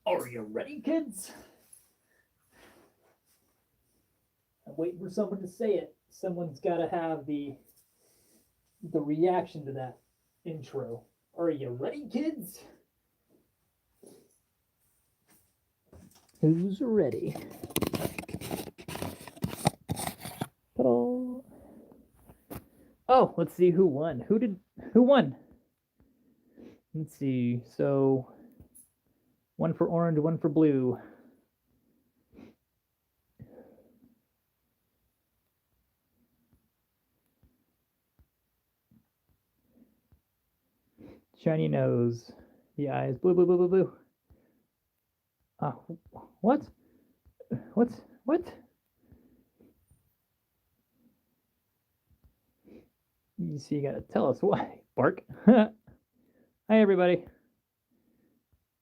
Are you ready, kids? I'm waiting for someone to say it. Someone's got to have the reaction to that intro. Are you ready, kids? Who's ready? Ta-da. Oh, let's see who won. Who won? Let's see. So, one for orange, one for blue. Shiny nose. The eyes. Blue, blue, blue, blue, blue. What? What? You see, you gotta tell us why. Bark. Hi, everybody.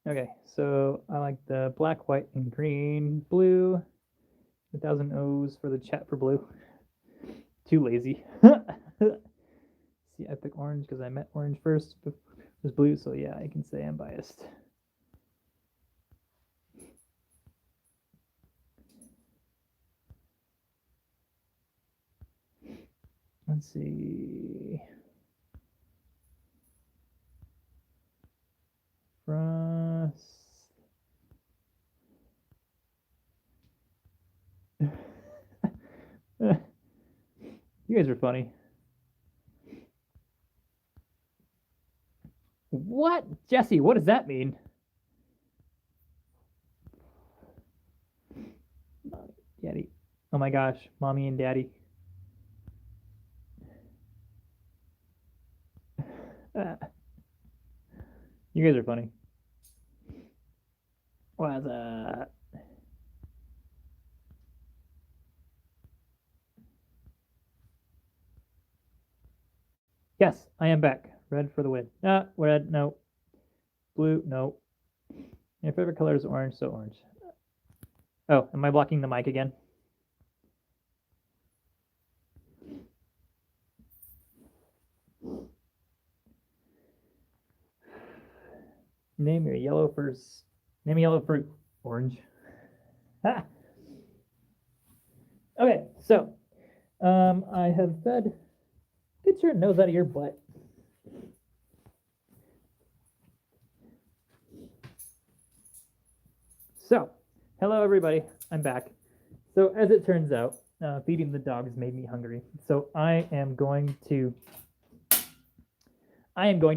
Okay, so I like the black, white, and green, blue. 1,000 O's for the chat for blue. Too lazy. See, I pick orange because I met orange first. It was blue, so yeah, I can say I'm biased. Let's see. Frost. You guys are funny. What? Jesse, what does that mean? Daddy. Oh my gosh, mommy and daddy. You guys are funny. What's that? Yes, I am back. Red for the win. Red, no. Blue, no. Your favorite color is orange, so orange. Oh, am I blocking the mic again? Name your yellow first. Name a yellow fruit. Orange. Okay, so I have fed. Get your nose out of your butt. So, hello everybody. I'm back. So as it turns out, feeding the dogs made me hungry. So I am going to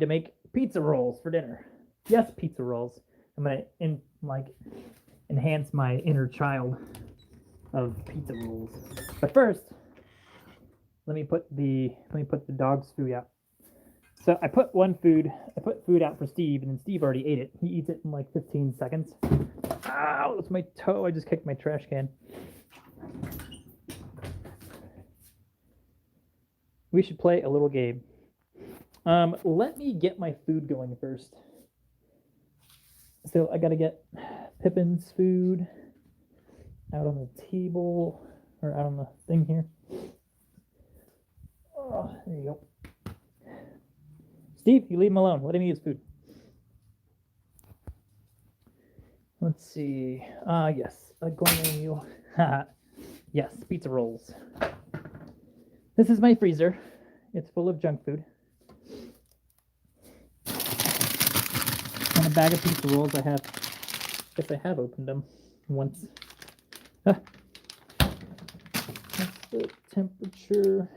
make pizza rolls for dinner. Yes, pizza rolls. I'm gonna enhance my inner child of pizza rolls. But first, let me put the dog's food out. So I put food out for Steve, and then Steve already ate it. He eats it in like 15 seconds. Ow, that's my toe. I just kicked my trash can. We should play a little game. Let me get my food going first. So I gotta get Pippin's food out on the table, or out on the thing here. Oh, there you go. Steve, you leave him alone. Let him eat his food. Let's see. Yes, a gourmet meal. Yes, pizza rolls. This is my freezer. It's full of junk food. And a bag of pizza rolls. I guess I have opened them once. What's the temperature?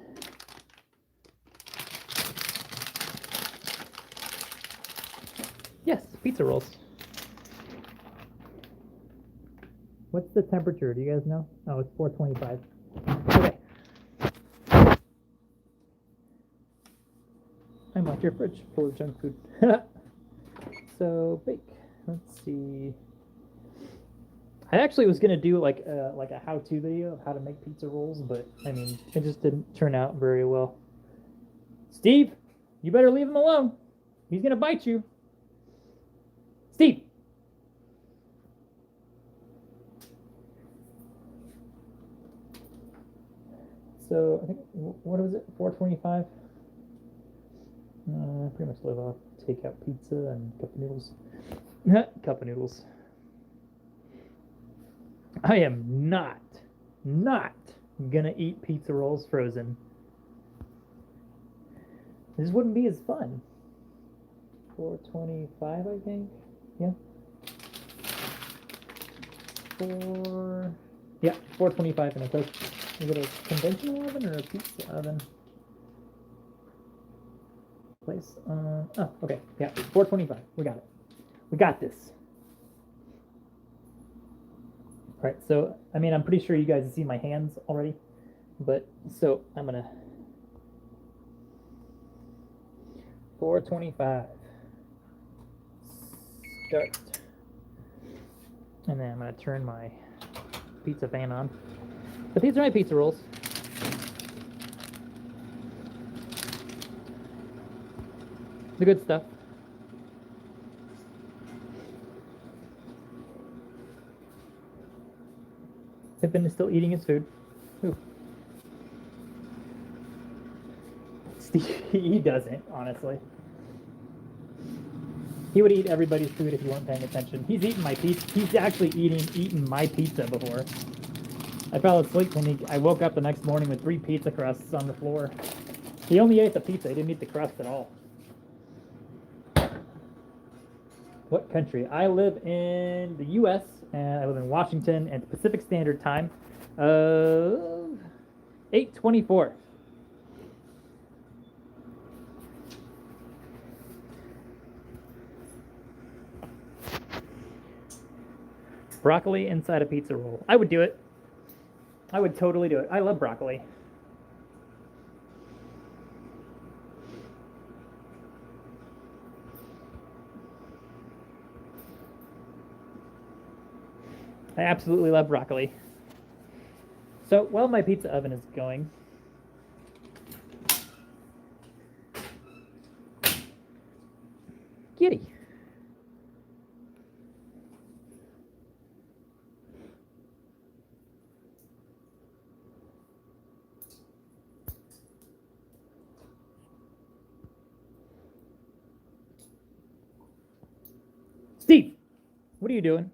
Yes, pizza rolls. What's the temperature? Do you guys know? Oh, it's 425. Okay. I'm like your fridge full of junk food. So bake. Let's see. I actually was gonna do like a how-to video of how to make pizza rolls, but I mean it just didn't turn out very well. Steve, you better leave him alone. He's gonna bite you. Steve. So I think what was it? 425. Pretty much live off takeout pizza and cup of noodles. Cup of noodles. I am not gonna eat pizza rolls frozen. This wouldn't be as fun. 425, I think. Yeah. 425 in a toast. Is it a conventional oven or a pizza oven? Place. Oh, okay. Yeah, 425. We got it. We got this. All right. So, I mean, I'm pretty sure you guys see my hands already, but so I'm gonna 425. Start. And then I'm gonna turn my pizza fan on. But these are my pizza rolls. The good stuff. Pippin is still eating his food. Ooh. Steve, he doesn't, honestly. He would eat everybody's food if you weren't paying attention. He's eaten my pizza. He's actually eaten my pizza before. I fell asleep and I woke up the next morning with 3 pizza crusts on the floor. He only ate the pizza. He didn't eat the crust at all. What country? I live in the U.S. and I live in Washington and Pacific Standard Time of 8:24. Broccoli inside a pizza roll. I would do it. I would totally do it. I love broccoli. I absolutely love broccoli. So while my pizza oven is going, Kitty. Steve, what are you doing?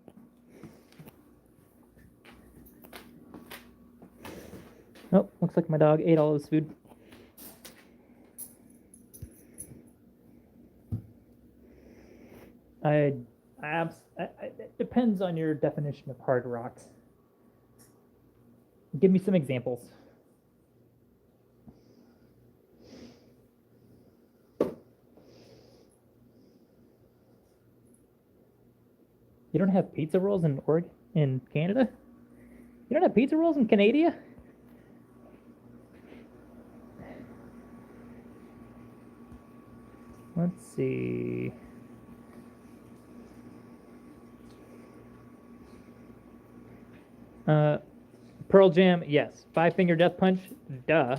Oh, looks like my dog ate all his food. It depends on your definition of hard rocks. Give me some examples. You don't have pizza rolls in Canada? You don't have pizza rolls in Canada? Let's see. Pearl Jam, yes. Five Finger Death Punch, duh.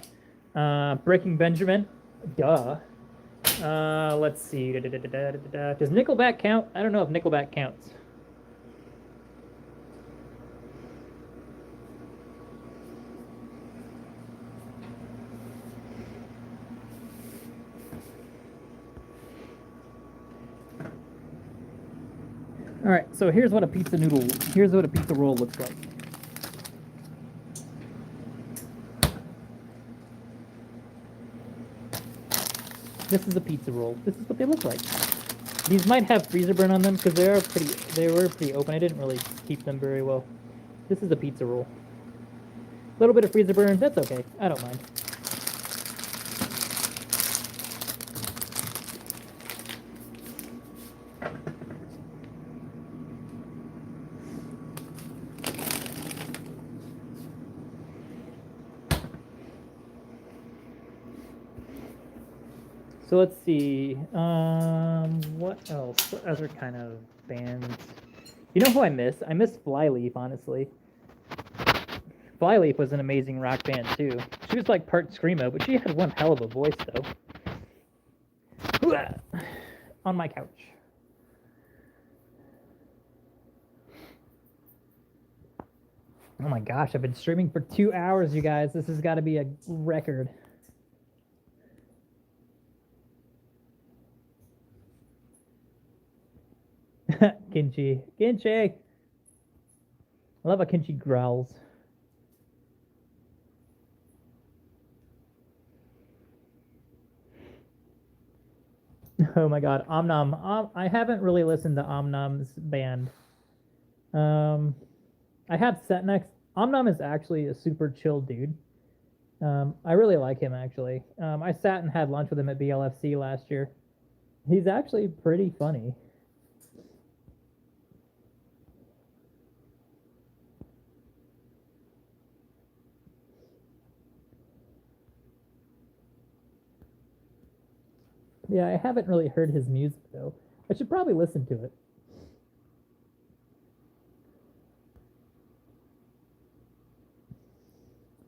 Breaking Benjamin, duh. Let's see. Does Nickelback count? I don't know if Nickelback counts. All right, so here's what a pizza roll looks like. This is a pizza roll. This is what they look like. These might have freezer burn on them because they were pretty open. I didn't really keep them very well. This is a pizza roll. A little bit of freezer burn, that's okay. I don't mind. So let's see. What else? What other kind of bands? You know who I miss? I miss Flyleaf, honestly. Flyleaf was an amazing rock band too. She was like part screamo, but she had one hell of a voice though. On my couch. Oh my gosh, I've been streaming for 2 hours, you guys. This has got to be a record. Ginchi. I love how Kenshi growls. Oh my god, Omnam. I haven't really listened to Omnam's band. Um, I have sat next. Omnam is actually a super chill dude. I really like him actually. I sat and had lunch with him at BLFC last year. He's actually pretty funny. Yeah, I haven't really heard his music though. I should probably listen to it.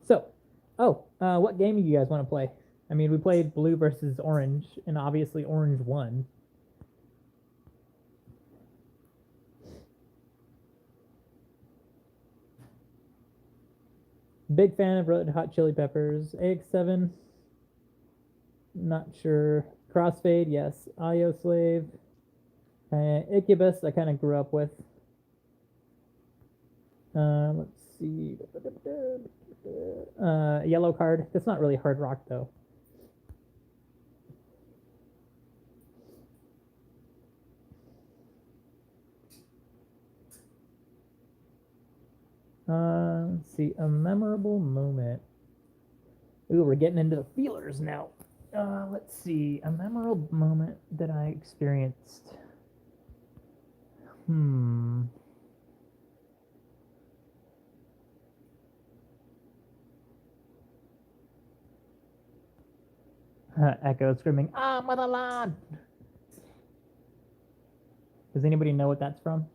So, what game do you guys want to play? I mean, we played blue versus orange, and obviously orange won. Big fan of Red Hot Chili Peppers. AX7, not sure. Crossfade, yes. Audio Slave. Incubus, I kind of grew up with. Let's see. Yellow Card. That's not really hard rock though. Let's see. A memorable moment. Ooh, we're getting into the feelers now. Let's see. A memorable moment that I experienced. Hmm. Echo screaming, "Ah, motherland!" Does anybody know what that's from?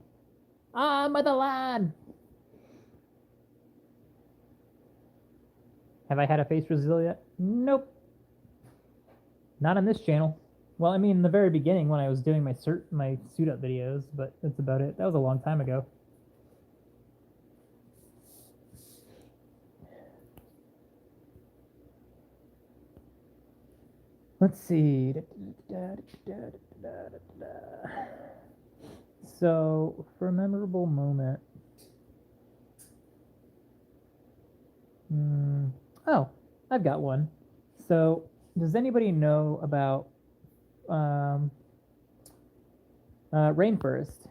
Ah, motherland! Have I had a face reveal yet? Nope. Not on this channel. Well, I mean, in the very beginning when I was doing my suit up videos, but that's about it. That was a long time ago. Let's see. So, for a memorable moment. Oh, I've got one. So, does anybody know about um, Rainforest?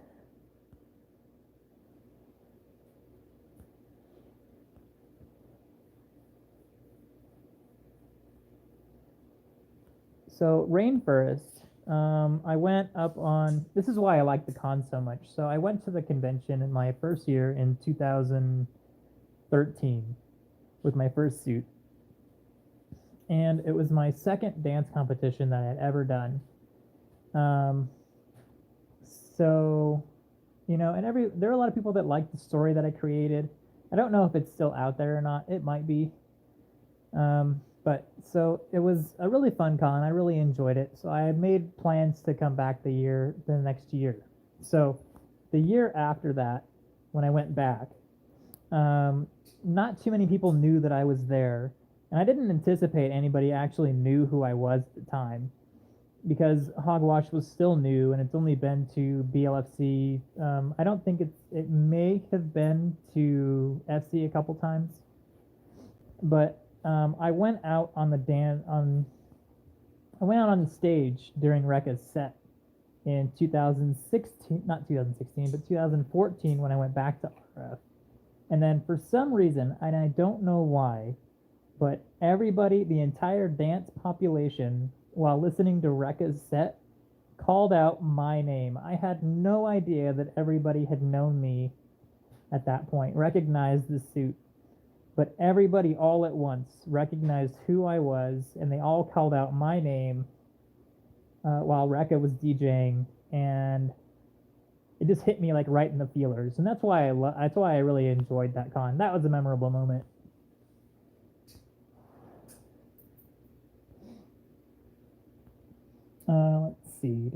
So Rainforest, I went up on. This is why I like the con so much. So I went to the convention in my first year in 2013 with my first suit, and it was my second dance competition that I had ever done. Um, so, and there are a lot of people that like the story that I created. I don't know if it's still out there or not. It might be. But so it was a really fun con. I really enjoyed it. So I made plans to come back the next year. So the year after that, when I went back, um, not too many people knew that I was there, and I didn't anticipate anybody actually knew who I was at the time, because Hogwash was still new and it's only been to BLFC. I don't think it may have been to FC a couple times, but I went out on the I went out on the stage during Rekka's set in 2016, not 2016, but 2014 when I went back to RF. And then for some reason, and I don't know why, but everybody, the entire dance population, while listening to Rekka's set, called out my name. I had no idea that everybody had known me at that point, recognized the suit. But everybody all at once recognized who I was, and they all called out my name while Rekka was DJing, and it just hit me like right in the feelers, and that's why I really enjoyed that con. That was a memorable moment. Let's see.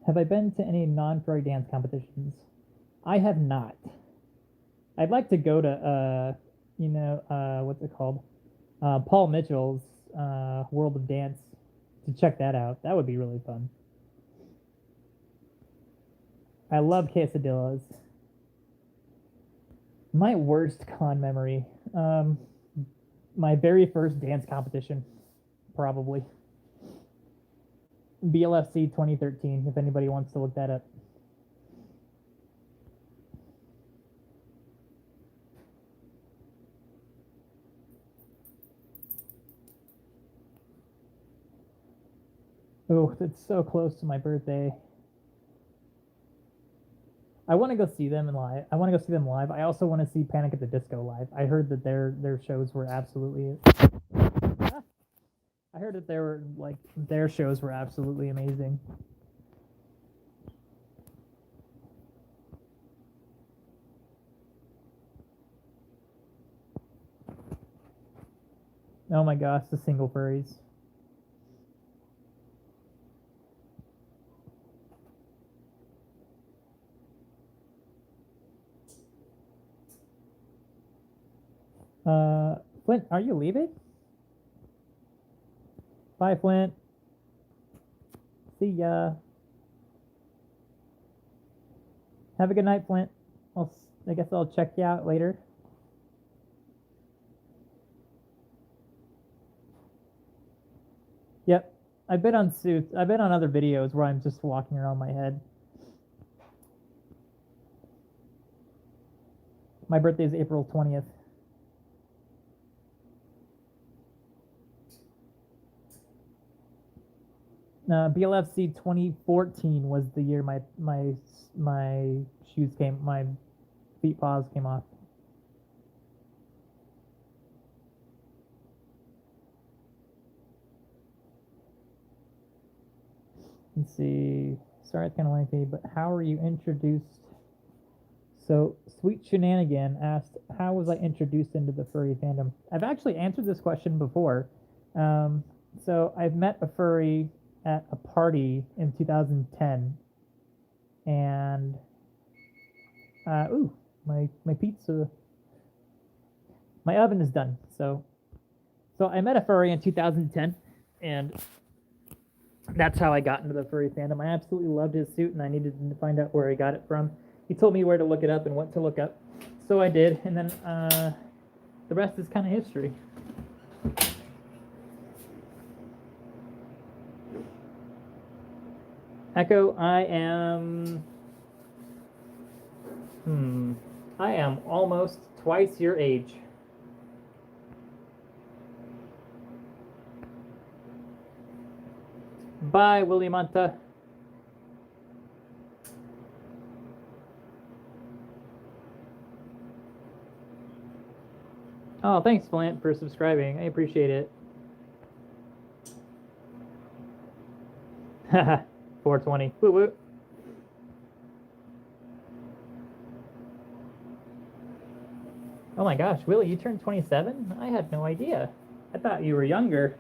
Have I been to any non-furry dance competitions? I have not. I'd like to go to what's it called? Paul Mitchell's World of Dance to check that out. That would be really fun. I love quesadillas. My worst con memory. My very first dance competition, probably. BLFC 2013, if anybody wants to look that up. Oh, it's so close to my birthday. I want to go see them live. I want to go see them live. I also want to see Panic at the Disco live. I heard that their shows were absolutely. I heard that their shows were absolutely amazing. Oh my gosh, the single furries. Flint, are you leaving? Bye, Flint. See ya. Have a good night, Flint. I guess I'll check you out later. Yep. I've been on Suits. I've been on other videos where I'm just walking around my head. My birthday is April 20th. BLFC 2014 was the year my feet paws came off. Let's see. Sorry, it's kind of lengthy, but how are you introduced? So, Sweet Shenanigan asked, how was I introduced into the furry fandom? I've actually answered this question before. So, I've met a furry at a party in 2010, and my pizza, my oven is done. So I met a furry in 2010, and that's how I got into the furry fandom. I absolutely loved his suit, and I needed to find out where he got it from. He told me where to look it up and what to look up, so I did, and then the rest is kind of history. Echo, I am almost twice your age. Bye, Willie Monta. Oh, thanks, Flint, for subscribing. I appreciate it. Haha. 420. Woo woo. Oh my gosh, Willie, you turned 27? I had no idea. I thought you were younger.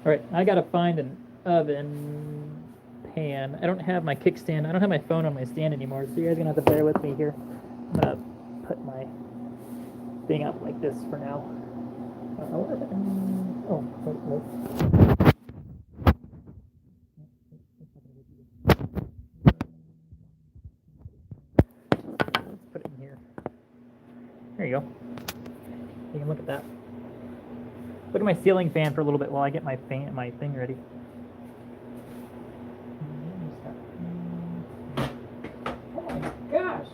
Alright, I gotta find an oven pan. I don't have my kickstand. I don't have my phone on my stand anymore, so you guys are gonna have to bear with me here. I'm gonna put my thing up like this for now. Oh, wait. There you go. You can look at that. Look at my ceiling fan for a little bit while I get my thing ready. Oh my gosh!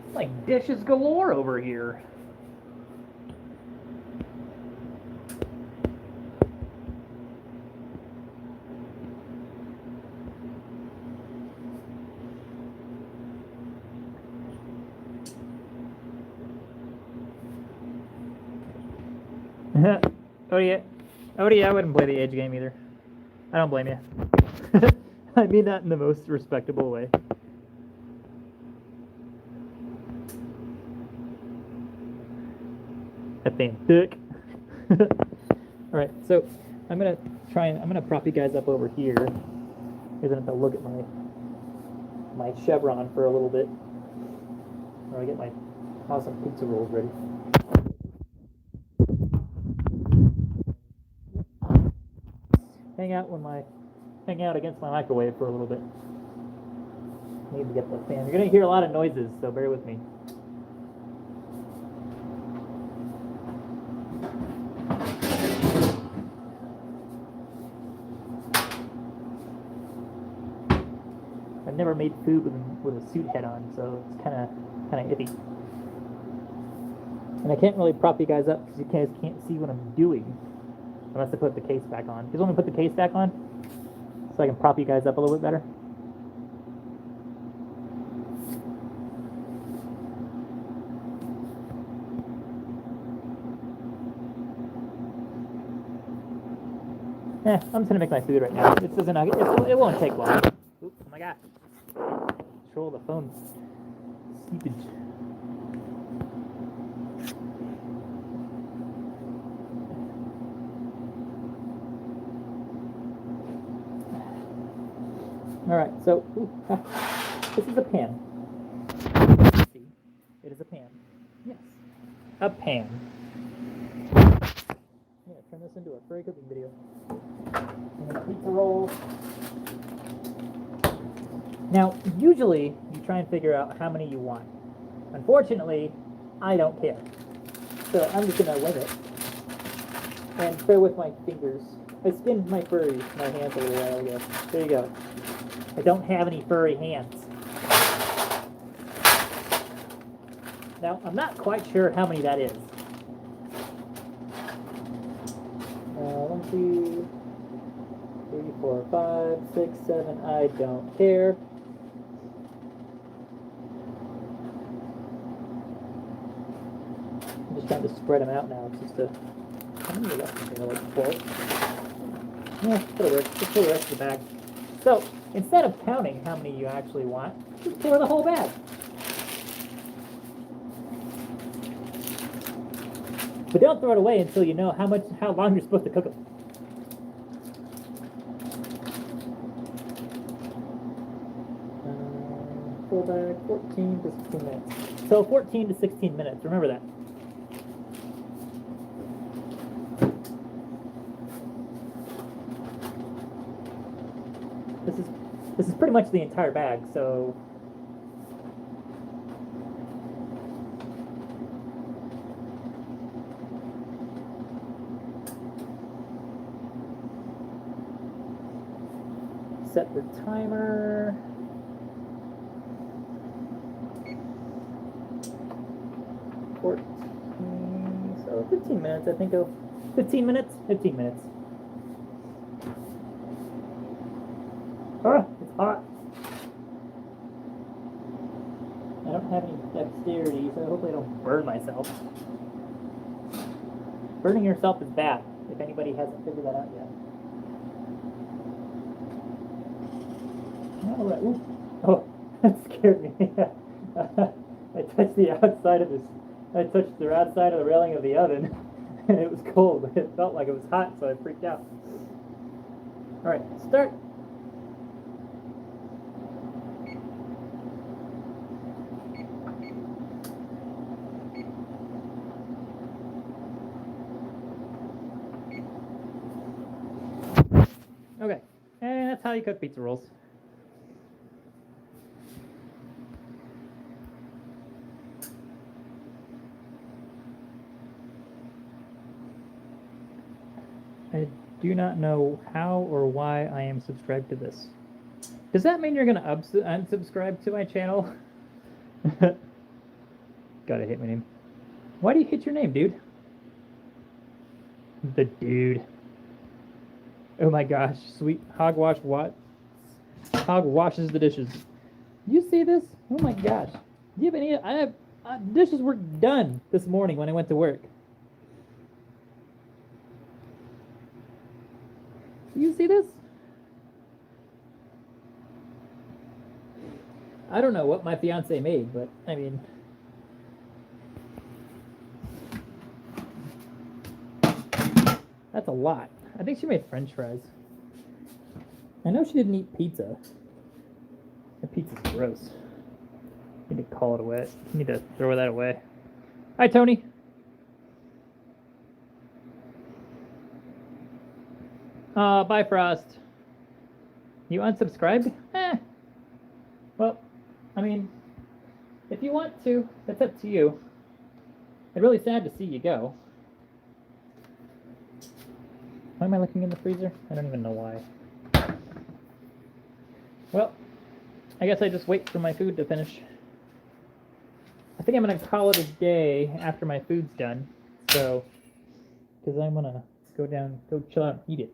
It's like dishes galore over here. Odie, I wouldn't play the age game either. I don't blame you. I mean that in the most respectable way. That thing thick. Alright, so I'm gonna prop you guys up over here. You're gonna have to look at my chevron for a little bit. Or I get my awesome pizza rolls ready. hang out against my microwave for a little bit. Need to get the fan. You're gonna hear a lot of noises, so bear with me. I've never made food with a suit head on, so it's kind of iffy. And I can't really prop you guys up because you guys can't see what I'm doing unless I put the case back on. Just want me to put the case back on so I can prop you guys up a little bit better. I'm just gonna make my food right now. It doesn't. It won't take long. Oops, oh my gosh. Control the phone. Seepage. All right. So this is a pan. See, it is a pan. Yes, a pan. I'm gonna turn this into a furry cooking video. And a pizza roll. Now, usually you try and figure out how many you want. Unfortunately, I don't care. So I'm just gonna wing it and play with my fingers. I skinned my hands a little while ago. There you go. I don't have any furry hands. Now, I'm not quite sure how many that is. 1, 2, 3, 4, 5, 6, 7. I don't care. I'm just trying to spread them out now. It's just how many are left in here? Like 12? Yeah, that'll work. Just pour the rest of the bag. So, instead of counting how many you actually want, just pour the whole bag. But don't throw it away until you know how long you're supposed to cook them. Full bag, 14 to 16 minutes. So 14 to 16 minutes, remember that. This is pretty much the entire bag, so set the timer. So 15 minutes, I think. 15 minutes? 15 minutes. Ah, it's hot. I don't have any dexterity, so hopefully I don't burn myself. Burning yourself is bad, if anybody hasn't figured that out yet. Oh, that scared me. I touched the outside of this. I touched the outside of the railing of the oven, and it was cold. It felt like it was hot, so I freaked out. All right, start. Okay, and that's how you cook pizza rolls. I do not know how or why I am subscribed to this. Does that mean you're going to unsubscribe to my channel? Gotta hit my name. Why do you hit your name, dude? The dude. Oh my gosh, sweet hogwash what? Hog washes the dishes. You see this? Oh my gosh. Do you have any? Dishes were done this morning when I went to work. You see this? I don't know what my fiance made, but I mean, that's a lot. I think she made French fries. I know she didn't eat pizza. The pizza's gross. I need to call it away. I need to throw that away. Hi, Tony. Bye, Frost. You unsubscribed? Well, I mean, if you want to, that's up to you. It's really sad to see you go. Why am I looking in the freezer? I don't even know why. Well, I guess I just wait for my food to finish. I think I'm gonna call it a day after my food's done. So, because I'm gonna go chill out and eat it.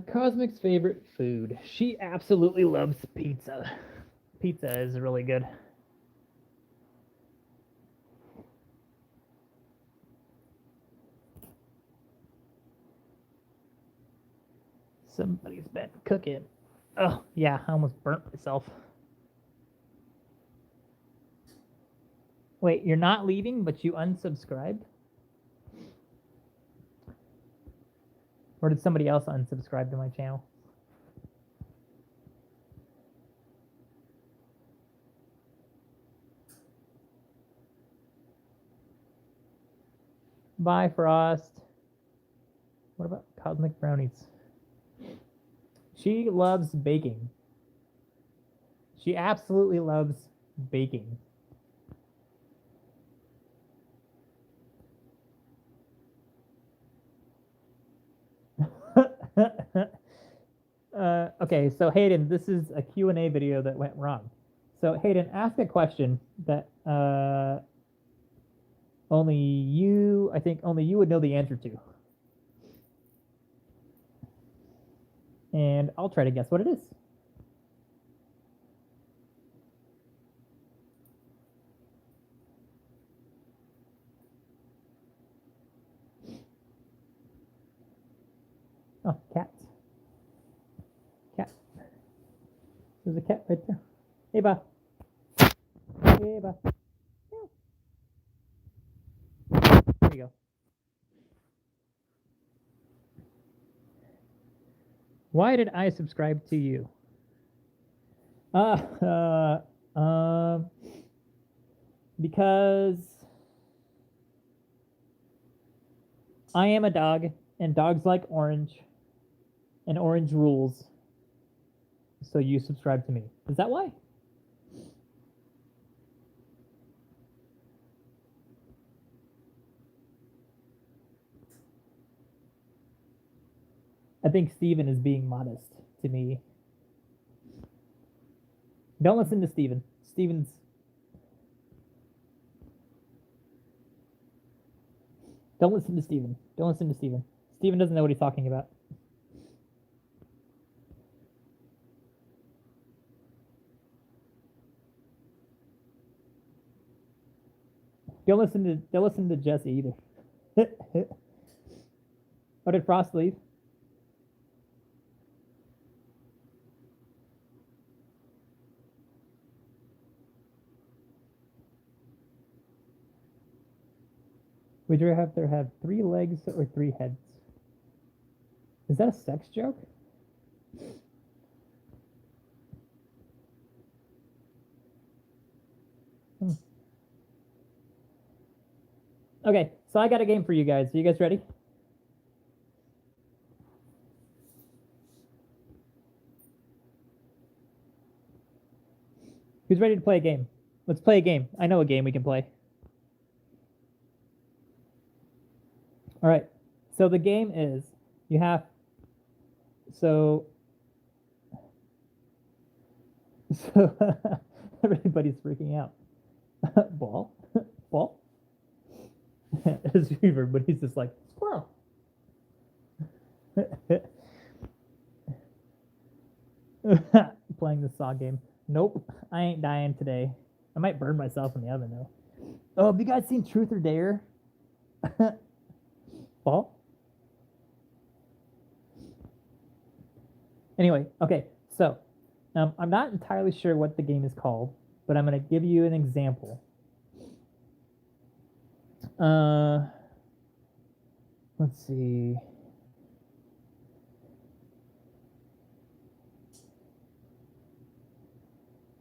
Cosmic's favorite food. She absolutely loves pizza. Pizza is really good. Somebody's been cooking. Oh, yeah, I almost burnt myself. Wait, you're not leaving, but you unsubscribed? Or did somebody else unsubscribe to my channel? Bye, Frost. What about Cosmic Brownies? She loves baking. She absolutely loves baking. Okay, so Hayden, this is a Q&A video that went wrong. So Hayden, ask a question that only you would know the answer to. And I'll try to guess what it is. Oh, cats. Cat. There's a cat right there. Hey, Eva. Hey, Eva. There you go. Why did I subscribe to you? Because I am a dog, and dogs like orange, and orange rules. So you subscribe to me. Is that why? I think Steven is being modest to me. Don't listen to Steven. Don't listen to Steven. Don't listen to Steven. Steven doesn't know what he's talking about. Don't listen to Jesse either. Oh, did Frost leave? Would you rather have 3 legs or 3 heads? Is that a sex joke? Okay, so I got a game for you guys. Are you guys ready? Who's ready to play a game? Let's play a game. I know a game we can play. All right. So the game is you have everybody's freaking out. Ball. It's Fever, but he's just like squirrel. Playing the Saw game. Nope, I ain't dying today. I might burn myself in the oven though. Oh, have you guys seen Truth or Dare? Ball? Anyway, okay, so I'm not entirely sure what the game is called, but I'm going to give you an example. Let's see.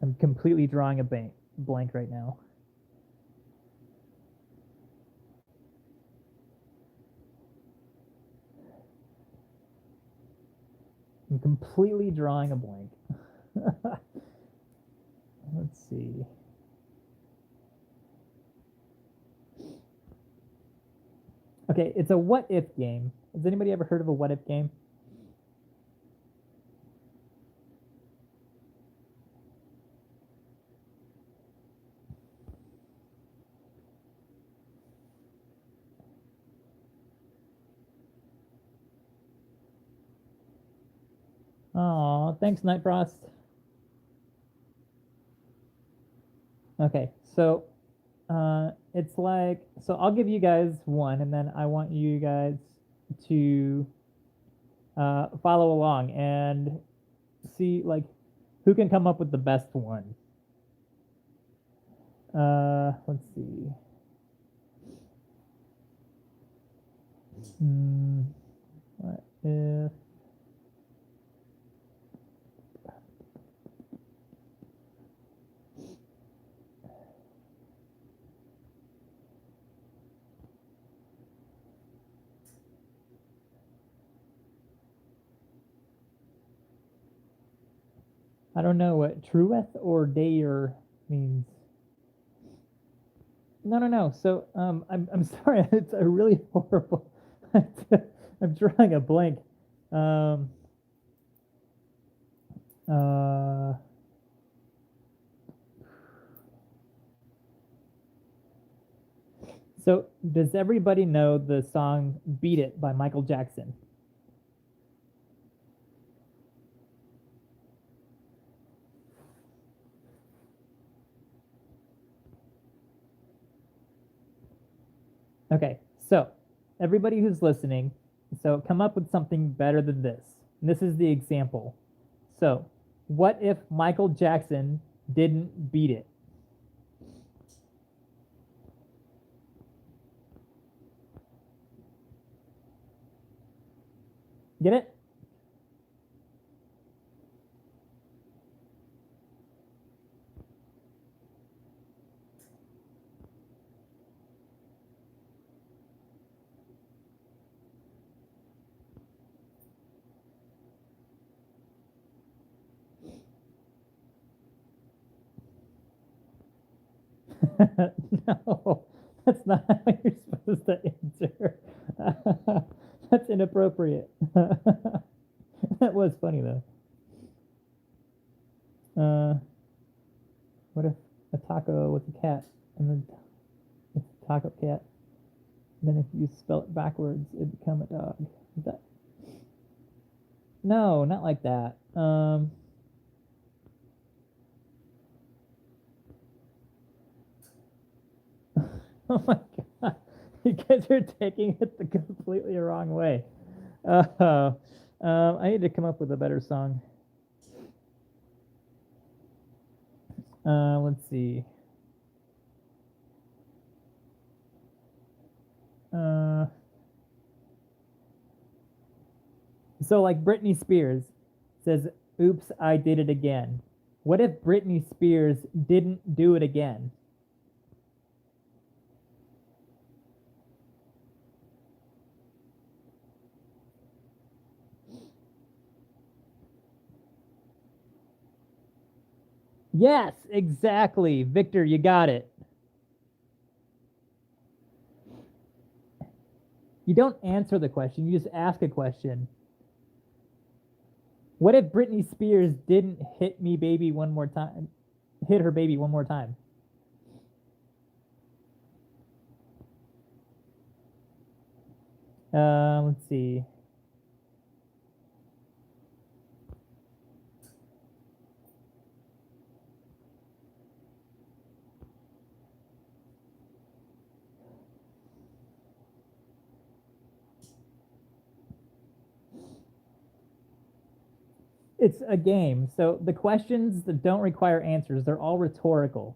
I'm completely drawing a blank right now. completely drawing a blank. Let's see. Okay, it's a what if game. Has anybody ever heard of a what if game? Oh, thanks, Night Frost. Okay, so it's like, so I'll give you guys one, and then I want you guys to follow along and see like who can come up with the best one. Let's see. What if? I don't know what trueth or dare means. No. So I'm sorry. It's a really horrible. I'm drawing a blank. Um, uh, so does everybody know the song "Beat It" by Michael Jackson? Okay, so everybody who's listening, so come up with something better than this. And this is the example. So, what if Michael Jackson didn't beat it? Get it? No, that's not how you're supposed to answer. That's inappropriate. That was funny though. What if a taco was a cat and then it's a taco cat? Then if you spell it backwards, it'd become a dog. Is that? No, not like that. Oh my god, you guys are taking it the completely wrong way. I need to come up with a better song. Let's see. Uh, so like Britney Spears says, "Oops, I did it again." What if Britney Spears didn't do it again? Yes, exactly. Victor, you got it. You don't answer the question, you just ask a question. What if Britney Spears didn't hit me baby one more time? Hit her baby one more time. Let's see. It's a game. So the questions that don't require answers, they're all rhetorical.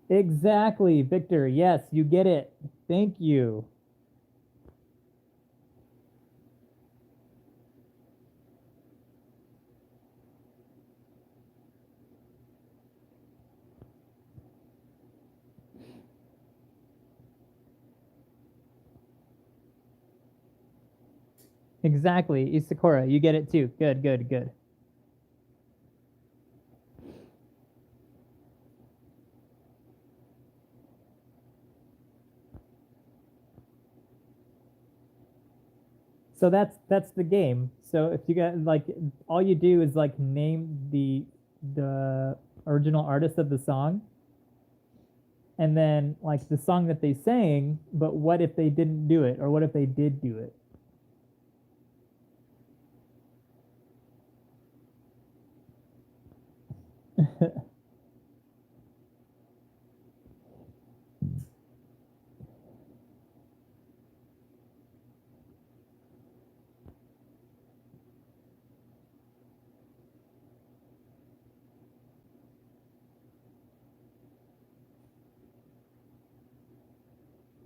Exactly, Victor. Yes, you get it. Thank you. Exactly, Isakura. You get it too. Good, good, good. So that's the game. So if you got like all you do is like name the original artist of the song and then like the song that they sang, but what if they didn't do it or what if they did do it?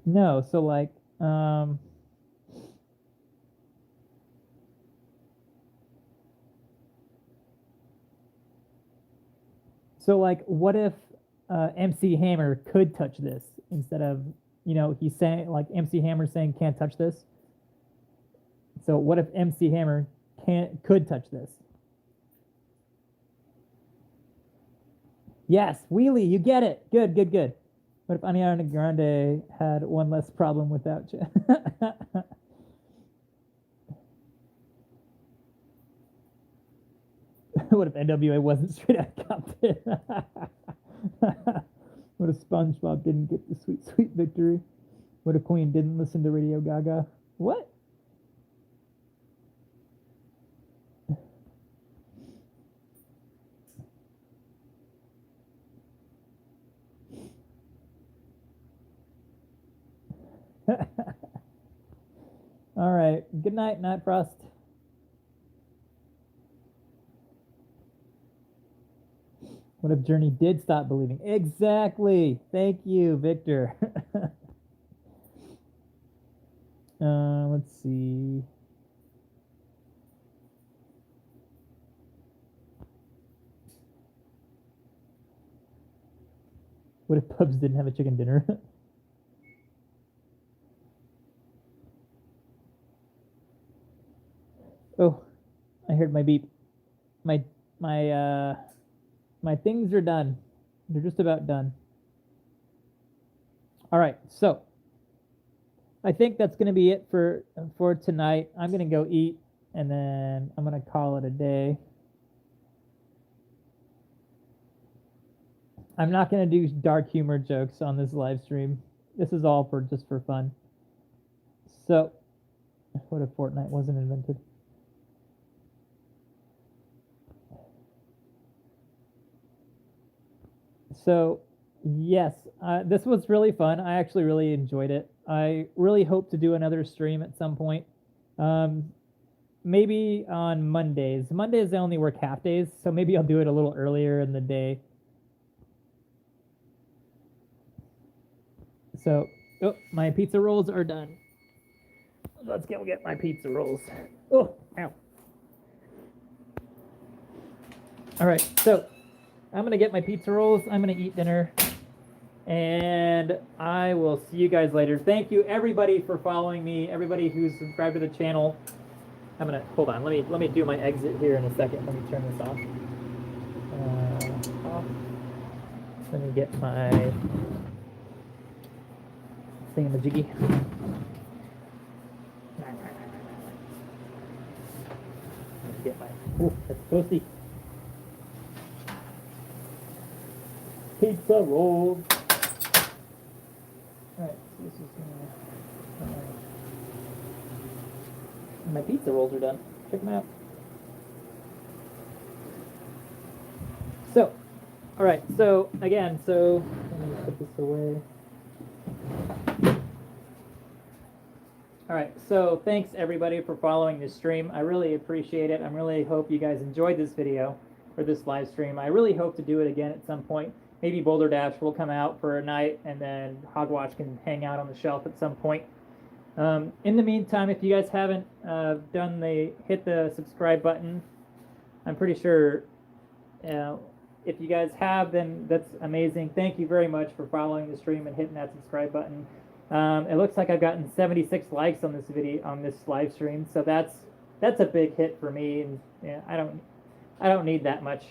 No, so like what if MC Hammer could touch this instead of, he's saying like MC Hammer saying can't touch this. So what if MC Hammer could touch this? Yes, Wheelie, you get it. Good, good, good. What if Ariana Grande had one less problem without you? What if NWA wasn't straight out Compton? What if SpongeBob didn't get the sweet, sweet victory? What if Queen didn't listen to Radio Gaga? What? All right. Good night, Night Frost. What if Journey did stop believing? Exactly. Thank you, Victor. Let's see. What if Pubs didn't have a chicken dinner? Oh, I heard my beep. My my my things are done. They're just about done. All right, so I think that's gonna be it for tonight. I'm gonna go eat and then I'm gonna call it a day. I'm not gonna do dark humor jokes on this live stream. This is all for just for fun. So, what if Fortnite wasn't invented? So, yes, this was really fun. I actually really enjoyed it. I really hope to do another stream at some point. Maybe on Mondays. Mondays I only work half days, so maybe I'll do it a little earlier in the day. So, oh, my pizza rolls are done. Let's go get my pizza rolls. Oh, ow. All right, so I'm gonna get my pizza rolls. I'm gonna eat dinner, and I will see you guys later. Thank you everybody for following me. Everybody who's subscribed to the channel. I'm gonna hold on. Let me do my exit here in a second. Let me turn this off. Off. Let me get my thingamajiggy. Get my. Ooh, that's toasty. Pizza rolls. Alright, so this is gonna. My pizza rolls are done. Check them out. So, alright, so again, so let me put this away. Alright, so thanks everybody for following this stream. I really appreciate it. I really hope you guys enjoyed this video or this live stream. I really hope to do it again at some point. Maybe Boulder Dash will come out for a night and then Hogwatch can hang out on the shelf at some point. In the meantime, if you guys haven't hit the subscribe button. I'm pretty sure if you guys have, then that's amazing. Thank you very much for following the stream and hitting that subscribe button. It looks like I've gotten 76 likes on this video on this live stream, so that's a big hit for me. And yeah, I don't need that much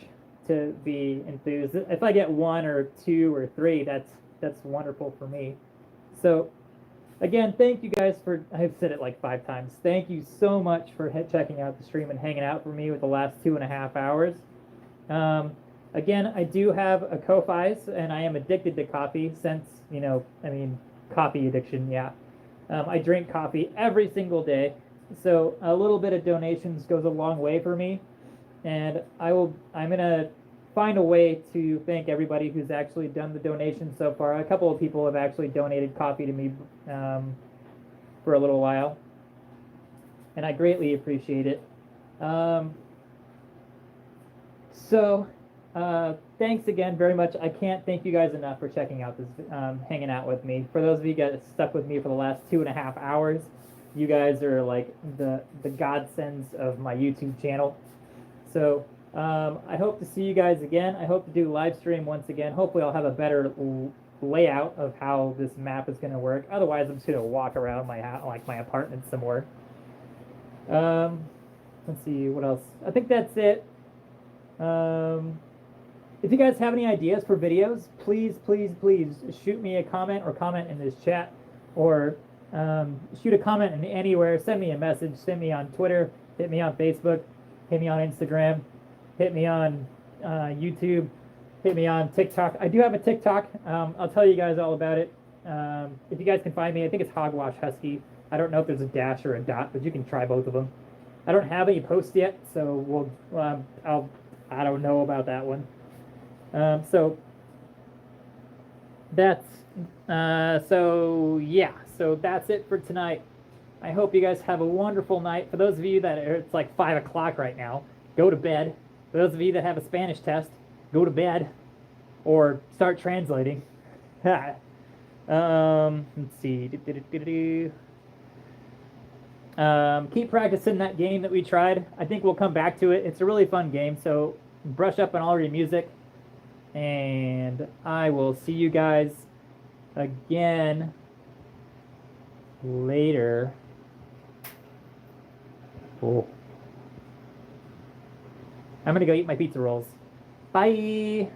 to be enthused. If I get one or two or three, that's wonderful for me. So again, thank you guys for, I've said it like 5 times. Thank you so much for checking out the stream and hanging out for me with the last 2.5 hours. Again, I do have a Ko-Fi's, and I am addicted to coffee since, I mean, coffee addiction, yeah. I drink coffee every single day, so a little bit of donations goes a long way for me, and I'm gonna find a way to thank everybody who's actually done the donation so far. A couple of people have actually donated coffee to me for a little while, and I greatly appreciate it. Thanks again very much. I can't thank you guys enough for checking out this, hanging out with me. For those of you guys stuck with me for the last 2.5 hours, you guys are like the godsends of my YouTube channel. So I hope to see you guys again. I hope to do live stream once again. Hopefully I'll have a better layout of how this map is going to work. Otherwise, I'm just going to walk around my house, like my apartment some more. Let's see what else. I think that's it. If you guys have any ideas for videos, please shoot me a comment or comment in this chat, or shoot a comment in anywhere. Send me a message. Send me on Twitter. Hit me on Facebook. Hit me on Instagram. Hit me on YouTube. Hit me on TikTok. I do have a TikTok. I'll tell you guys all about it. If you guys can find me, I think it's Hogwash Husky. I don't know if there's a dash or a dot, but you can try both of them. I don't have any posts yet, so I don't know about that one. So that's that's it for tonight. I hope you guys have a wonderful night. For those of you that it's like 5 o'clock right now, go to bed. For those of you that have a Spanish test, go to bed or start translating. Let's see. Keep practicing that game that we tried. I think we'll come back to it. It's a really fun game, so brush up on all your music. And I will see you guys again later. Oh. I'm gonna go eat my pizza rolls. Bye.